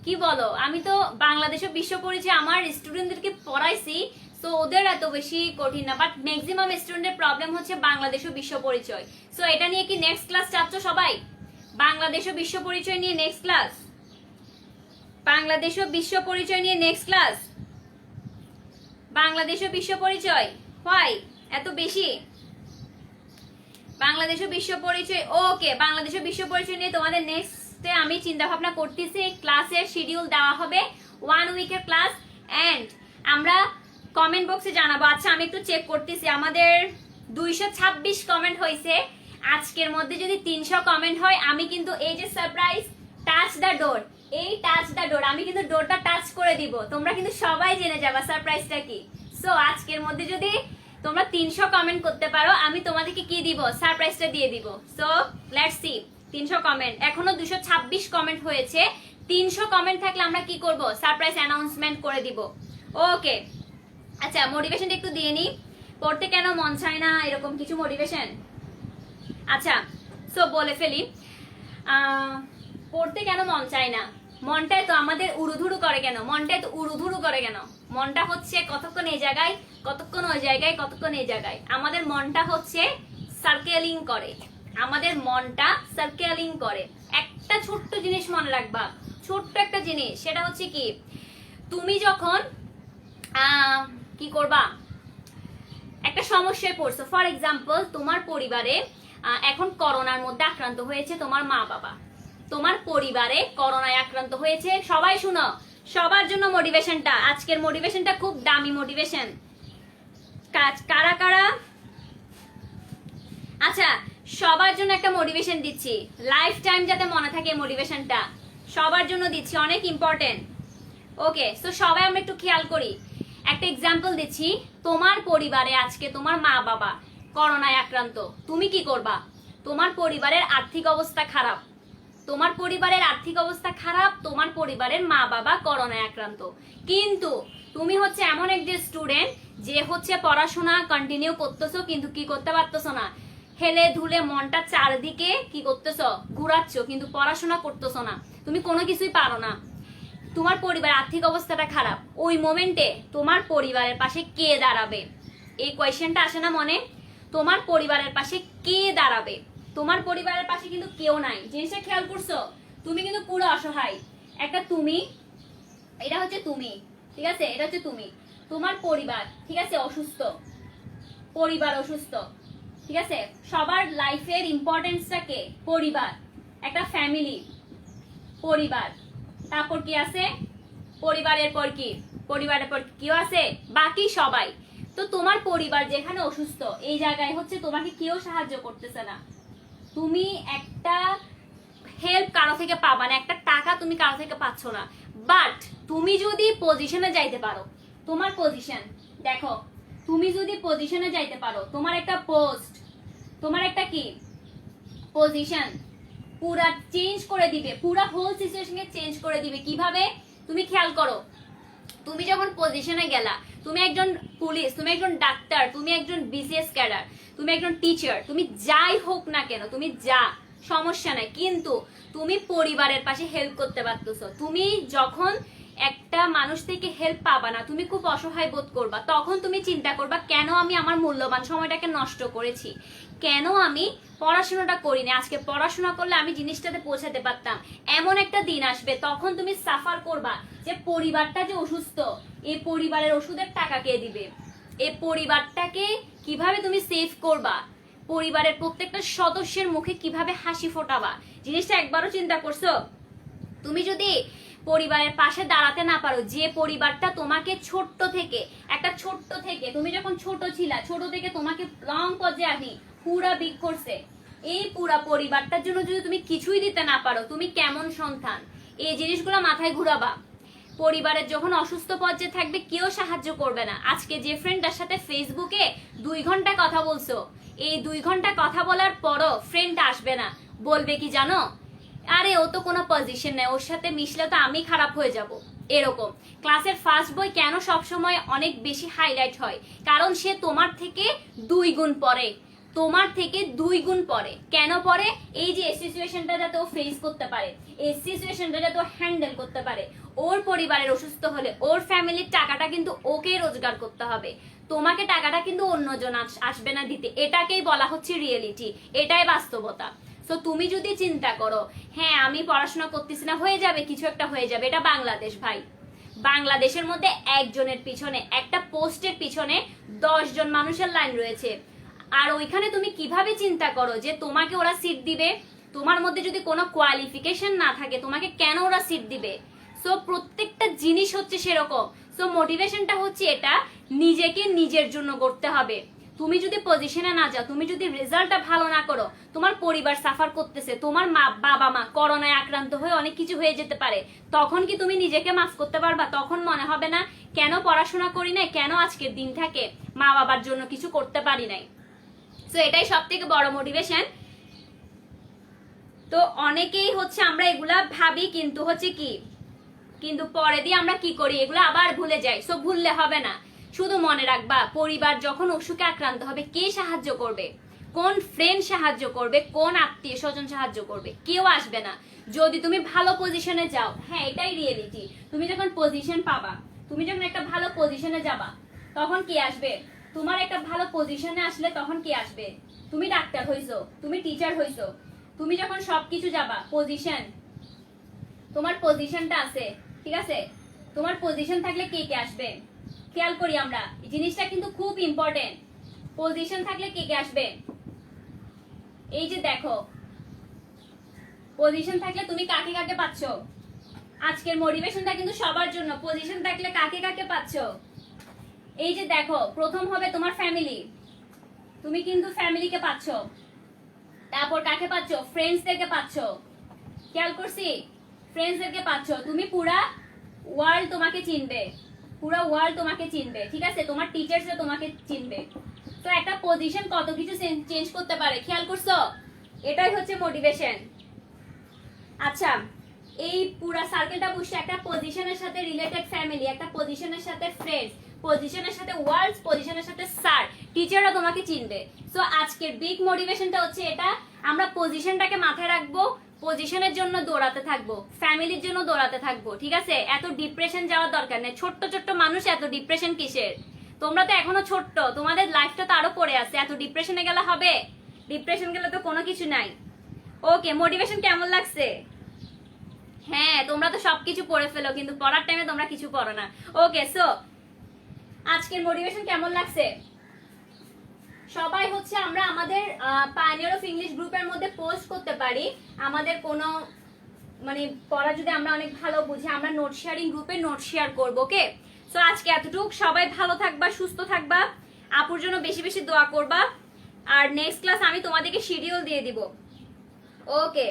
কি বলো? আমি তো বাংলাদেশ ও বিশ্ব পরিচয় আমার স্টুডেন্টদেরকে পড়াইছি, সো ওদের এত বেশি কঠিন না, বাট ম্যাক্সিমাম স্টুডেন্টের প্রবলেম হচ্ছে বাংলাদেশ ও বিশ্ব পরিচয়। সো এটা নিয়ে কি নেক্সট ক্লাস চাচ্ছ সবাই? বাংলাদেশ ও বিশ্ব পরিচয় নিয়ে নেক্সট ক্লাস, বাংলাদেশ ও বিশ্ব পরিচয় নিয়ে নেক্সট ক্লাস, বাংলাদেশ ও বিশ্ব পরিচয়। হোয়াই এত বেশি? বাংলাদেশ ও বিশ্ব পরিচয়, ওকে, বাংলাদেশ ও বিশ্ব পরিচয় নিয়ে তোমাদের নেক্সটে আমি চিন্তা ভাবনা করতেছি। ক্লাসের শিডিউল দেওয়া হবে 1 উইকের ক্লাস, এন্ড আমরা কমেন্ট বক্সে জানাবো। আচ্ছা আমি একটু চেক করতেছি, আমাদের 226 কমেন্ট হয়েছে। আজকের মধ্যে যদি 300 কমেন্ট হয় আমি কিন্তু এই যে সারপ্রাইজ টাচ দ্য ডোর, এই টাচ দ্য ডোর, আমি কিন্তু ডোরটা টাচ করে দিব, তোমরা কিন্তু সবাই জেনে যাবা সারপ্রাইজটা কি। সো আজকের মধ্যে যদি তোমরা 300 কমেন্ট করতে পারো আমি তোমাদেরকে কি দিব? সারপ্রাইজটা দিয়ে দিব। সো লেটস সি 300 কমেন্ট, এখনো 226 কমেন্ট হয়েছে। 300 কমেন্ট থাকলে আমরা কি করব? সারপ্রাইজ অ্যানাউন্সমেন্ট করে দিব। ওকে, আচ্ছা মোটিভেশনটা একটু দিয়ে নি। পড়তে কেন মন চায় না, এরকম কিছু মোটিভেশন। আচ্ছা সো বলে ফেলি, পড়তে কেন মন চায় না? মনটাই তো আমাদের উড়ুধুরু করে কেন? মনটাই তো উড়ুধুরু করে কেন? মনটা হচ্ছে কতক্ষণ এই জায়গায়, কতক্ষণ ওই জায়গায়, কতক্ষণ এই জায়গায়। আমাদের মনটা হচ্ছে সার্কেলিং করে, আমাদের মনটা সার্কেলিং করে। একটা ছোট্ট জিনিস মনে রাখবা, ছোট্ট একটা জিনিস, সেটা হচ্ছে কি, তুমি যখন কি করবা, একটা সমস্যায় পড়ছো, ফর এক্সাম্পল তোমার পরিবারে এখন করোনার মধ্যে আক্রান্ত হয়েছে তোমার মা বাবা, তোমার পরিবারে করোনায় আক্রান্ত হয়েছে। সবাই শুনো, সবার জন্য মোটিভেশনটা, আজকের মোটিভেশনটা খুব দামি মোটিভেশন। কারা কারা, আচ্ছা সবার জন্য একটা মোটিভেশন দিচ্ছি, লাইফ টাইম যাতে মনে থাকে মোটিভেশনটা, সবার জন্য দিচ্ছি, অনেক ইম্পর্টেন্ট। ওকে, সো সবাই আমরা একটু খেয়াল করি। একটা এক্সাম্পল দিচ্ছি, তোমার পরিবারে আজকে তোমার মা বাবা করোনায় আক্রান্ত, তুমি কি করবা? তোমার পরিবারের আর্থিক অবস্থা খারাপ, তোমার পরিবারের আর্থিক অবস্থা খারাপ, তোমার পরিবারের মা বাবা করোনায় আক্রান্ত, কিন্তু তুমি হচ্ছে এমন একজন স্টুডেন্ট যে হচ্ছে পড়াশোনা কন্টিনিউ করতেছো, কিন্তু কি করতে পারতেছো না, হেলে ধুলে মনটা চারদিকে কি করতেছো, ঘুরাচ্ছ, কিন্তু পড়াশোনা করতেছো না, তুমি কোনো কিছুই পারো না, তোমার পরিবার আর্থিক অবস্থাটা খারাপ। ওই মোমেন্টে তোমার পরিবারের পাশে কে দাঁড়াবে? এই কোয়েশ্চেনটা আসে না মনে? তোমার পরিবারের পাশে কে দাঁড়াবে? তোমার পরিবারের পাশে কিন্তু কেউ নাই, জিনিসটা খেয়াল করছো? তুমি কিন্তু পুরো অসহায়। একটা তুমি, এটা হচ্ছে তুমি, ঠিক আছে, এটা হচ্ছে তুমি, তোমার পরিবার ঠিক আছে অসুস্থ, পরিবার অসুস্থ, ঠিক আছে, সবার লাইফের ইম্পর্টেন্সটা কে? পরিবার, একটা ফ্যামিলি, পরিবার, তারপর কি আছে? পরিবারের পর কি? পরিবারের পর কেউ আছে? বাকি সবাই। তো তোমার পরিবার যেখানে অসুস্থ, এই জায়গায় হচ্ছে তোমাকে কেউ সাহায্য করতেছে না, তুমি একটা হেল্প কারো থেকে পাবা না, একটা টাকা তুমি কারো থেকে পাচ্ছ না। বাট তুমি যদি পজিশনে যাইতে পারো, তোমার পজিশন দেখো, তুমি যদি পজিশনে যাইতে পারো, তোমার একটা পোস্ট, তোমার একটা কি পজিশন পুরা চেঞ্জ করে দিবে, পুরা হোল সিচুয়েশনকে চেঞ্জ করে দিবে। কিভাবে? তুমি খেয়াল করো, তুমি যখন পজিশনে গেলা, তুমি একজন পুলিশ, তুমি একজন ডাক্তার, তুমি একজন বিসিএস ক্যাডার, তুমি একজন টিচার, তুমি যাই হোক না কেন, তুমি যা, সমস্যা নাই, কিন্তু তুমি পরিবারের পাশে হেল্প করতে পারতেছো। তুমি যখন একটা মানুষ থেকে হেল্প পাবা না, তুমি খুব অসহায় বোধ করবা, তখন তুমি চিন্তা করবা কেন আমি আমার মূল্যবান সময়টাকে নষ্ট করেছি, কেন আমি পড়াশোনাটা করিনি, আজকে পড়াশোনা করলে আমি জিনিসটাতে পৌঁছাতে পারতাম। এমন একটা দিন আসবে তখন তুমি সাফার করবা যে পরিবারটা যে অসুস্থ, এই পরিবারের ওষুধের টাকা কে দিবে, এই পরিবারটাকে কিভাবে তুমি সেভ করবা, পরিবারের প্রত্যেকটা সদস্যের মুখে কিভাবে হাসি ফোটাবা। জিনিসটা একবারও চিন্তা করছো? তুমি যদি পরিবারের পাশে দাঁড়াতে না পারো, যে পরিবারটা তোমাকে ছোট্ট থেকে, একটা ছোট্ট থেকে, তুমি যখন ছোট ছিলা, ছোট থেকে তোমাকে লং পর্যায়ে আনি পুরা বিগ করছে, এই পুরা পরিবারটার জন্য যদি তুমি কিছুই দিতে না পারো, তুমি কেমন সন্তান? এই জিনিসগুলো মাথায় ঘুরাবা। পরিবারের যখন অসুস্থ পর্যায়ে থাকবে, কেউ সাহায্য করবে না। আজকে যে ফ্রেন্ডটার সাথে ফেসবুকে 2 ঘন্টা কথা বলছো, এই 2 ঘন্টা কথা বলার পরও ফ্রেন্ড আসবে না, বলবে কি জানো, আরে ও তো কোনো পজিশন নেই, ওর সাথে মিশলে তো আমি খারাপ হয়ে যাব। এরকম ক্লাসের ফার্স্ট বয় কেন সবসময় অনেক বেশি হাইলাইট হয়, কারণ সে তোমার থেকে 2 গুণ পড়ে, তোমার থেকে 2 গুণ পড়ে। কেন পড়ে? এই যে সিচুয়েশনটা যাতে ও ফেস করতে পারে, এই সিচুয়েশনটা যাতে ও হ্যান্ডেল করতে পারে। ওর পরিবারের অসুস্থ হলে ওর ফ্যামিলির টাকাটা কিন্তু ওকে রোজগার করতে হবে, তোমাকে টাকাটা কিন্তু অন্যজন আসবে না দিতে। এটাকেই বলা হচ্ছে রিয়েলিটি, এটাই বাস্তবতা। তো তুমি যদি চিন্তা করো হ্যাঁ আমি পড়াশোনা করতেছি না, হয়ে যাবে, কিছু একটা হয়ে যাবে, এটা বাংলাদেশ ভাই। বাংলাদেশের মধ্যে একজনের পিছনে, একটা পোস্টের পিছনে 10 জন মানুষের লাইন রয়েছে। আর ওইখানে তুমি কিভাবে চিন্তা করো যে তোমাকে ওরা সিট দিবে? তোমার মধ্যে যদি কোনো কোয়ালিফিকেশন না থাকে তোমাকে কেন ওরা সিট দিবে? সো প্রত্যেকটা জিনিস হচ্ছে সেরকম। সো মোটিভেশনটা হচ্ছে এটা, নিজেকে নিজের জন্য করতে হবে। তুমি যদি পজিশনে না যাও, তুমি যদি রেজাল্টটা ভালো না করো, তোমার পরিবার সাফার করতেছে, তোমার বাবা মা করোনায় আক্রান্ত হয়ে অনেক কিছু হয়ে যেতে পারে, তখন কি তুমি নিজেকে মাফ করতে পারবা? তখন মনে হবে না কেন পড়াশোনা করি নাই, কেন আজকের দিন থাকে মা বাবার জন্য কিছু করতে পারি নাই। তো এটাই সব থেকে বড় মোটিভেশন। তো অনেকেই হচ্ছে আমরা এগুলা ভাবি, কিন্তু হচ্ছে কি, কিন্তু পরে দিয়ে আমরা কি করি, এগুলো আবার ভুলে যাই। সো ভুললে হবে না, শুধু মনে রাখবা পরিবার যখন অসুখে আক্রান্ত হবে কে সাহায্য করবে, কোন ফ্রেন্ড সাহায্য করবে, কোন আত্মীয় স্বজন সাহায্য করবে? কেউ আসবে না। যদি তুমি ভালো পজিশনে যাও, হ্যাঁ এটাই রিয়েলিটি, তুমি যখন পজিশন পাবা, তুমি যখন একটা ভালো পজিশনে যাবা, তখন কি আসবে? তোমার একটা ভালো পজিশনে আসলে তখন কি আসবে? তুমি ডাক্তার হইছো, তুমি টিচার হইছো, তুমি যখন সবকিছু যাবা, পজিশন, তোমার পজিশনটা আছে, ঠিক আছে, তোমার পজিশন থাকলে কে কে আসবে? খেয়াল করি আমরা, এই জিনিসটা কিন্তু খুব ইম্পর্টেন্ট। পজিশন থাকলে কে কে আসবে? এই যে দেখো, পজিশন থাকলে তুমি কাকে কাকে পাচ্ছ? আজকের মোটিভেশনটা কিন্তু সবার জন্য। পজিশন থাকলে কাকে কাকে পাচ্ছ? এই যে দেখো, প্রথম হবে তোমার ফ্যামিলি, তুমি কিন্তু ফ্যামিলিকে পাচ্ছ। তারপর কাকে পাচ্ছ? ফ্রেন্ডসদেরকে পাচ্ছ। খেয়াল করছি, ফ্রেন্ডসদেরকে পাচ্ছ। তুমি পুরা ওয়ার্ল্ড তোমাকে চিনবে, পুরো ওয়ার্ল্ড তোমাকে চিনবে, ঠিক আছে, তোমার টিচার্সরা তোমাকে চিনবে। তো একটা পজিশন কত কিছু চেঞ্জ করতে পারে, খেয়াল করছো? এটাই হচ্ছে মোটিভেশন। আচ্ছা, এই পুরা সার্কেলটা বুঝছে, একটা পজিশনের সাথে রিলেটেড ফ্যামিলি, একটা পজিশনের সাথে ফ্রেন্ডস, পজিশনের সাথে ওয়ার্ল্ড, পজিশনের সাথে স্যার, টিচাররা তোমাকে চিনবে। সো আজকের বিগ মোটিভেশনটা হচ্ছে এটা, আমরা পজিশনটাকে মাথায় রাখবো, পজিশনের জন্য দৌড়াতে থাকবো, ফ্যামিলির জন্য দৌড়াতে থাকবো, ঠিক আছে? এত ডিপ্রেশন যাওয়ার দরকার নেই। ছোট্ট ছোট্ট মানুষ, এত ডিপ্রেশন কিসের? তোমরা তো এখনো ছোট্ট, তোমাদের লাইফটা তো আরো পড়ে আছে, এত ডিপ্রেশনে গেলে হবে? ডিপ্রেশন গেলে তো কোনো কিছু নাই। ওকে, মোটিভেশন কেমন লাগছে? হ্যাঁ, তোমরা তো সবকিছু পড়ে ফেলো, কিন্তু পড়ার টাইমে তোমরা কিছু পড়ো না। ওকে, সো আজকের মোটিভেশন কেমন লাগছে? সবাই হচ্ছে আমরা আমাদের পায়োনিয়ার অফ ইংলিশ গ্রুপের মধ্যে পোস্ট করতে পারি আমাদের কোনো মানে পড়া যদি আমরা অনেক ভালো বুঝি, আমরা নোট শেয়ারিং গ্রুপে নোট শেয়ার করবো। ওকে, সো আজকে এতটুকু। সবাই ভালো থাকবা, সুস্থ থাকবা, আপুর জন্য বেশি বেশি দোয়া করবা। আর নেক্সট ক্লাস আমি তোমাদেরকে শিডিউল দিয়ে দিব। ওকে,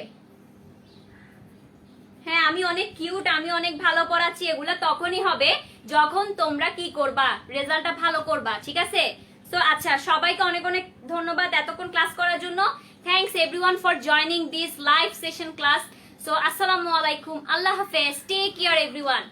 হ্যাঁ আমি অনেক কিউট, আমি অনেক ভালো পড়াচ্ছি, এগুলা তখনই হবে যখন তোমরা কি করবা, রেজাল্টটা ভালো করবা, ঠিক আছে? সো আচ্ছা, সবাইকে অনেক অনেক ধন্যবাদ এতক্ষণ ক্লাস করার জন্য। Thanks everyone for joining this live session class. So আসসালামু আলাইকুম, আল্লাহ হাফেজ, টেক কেয়ার এভরিওয়ান।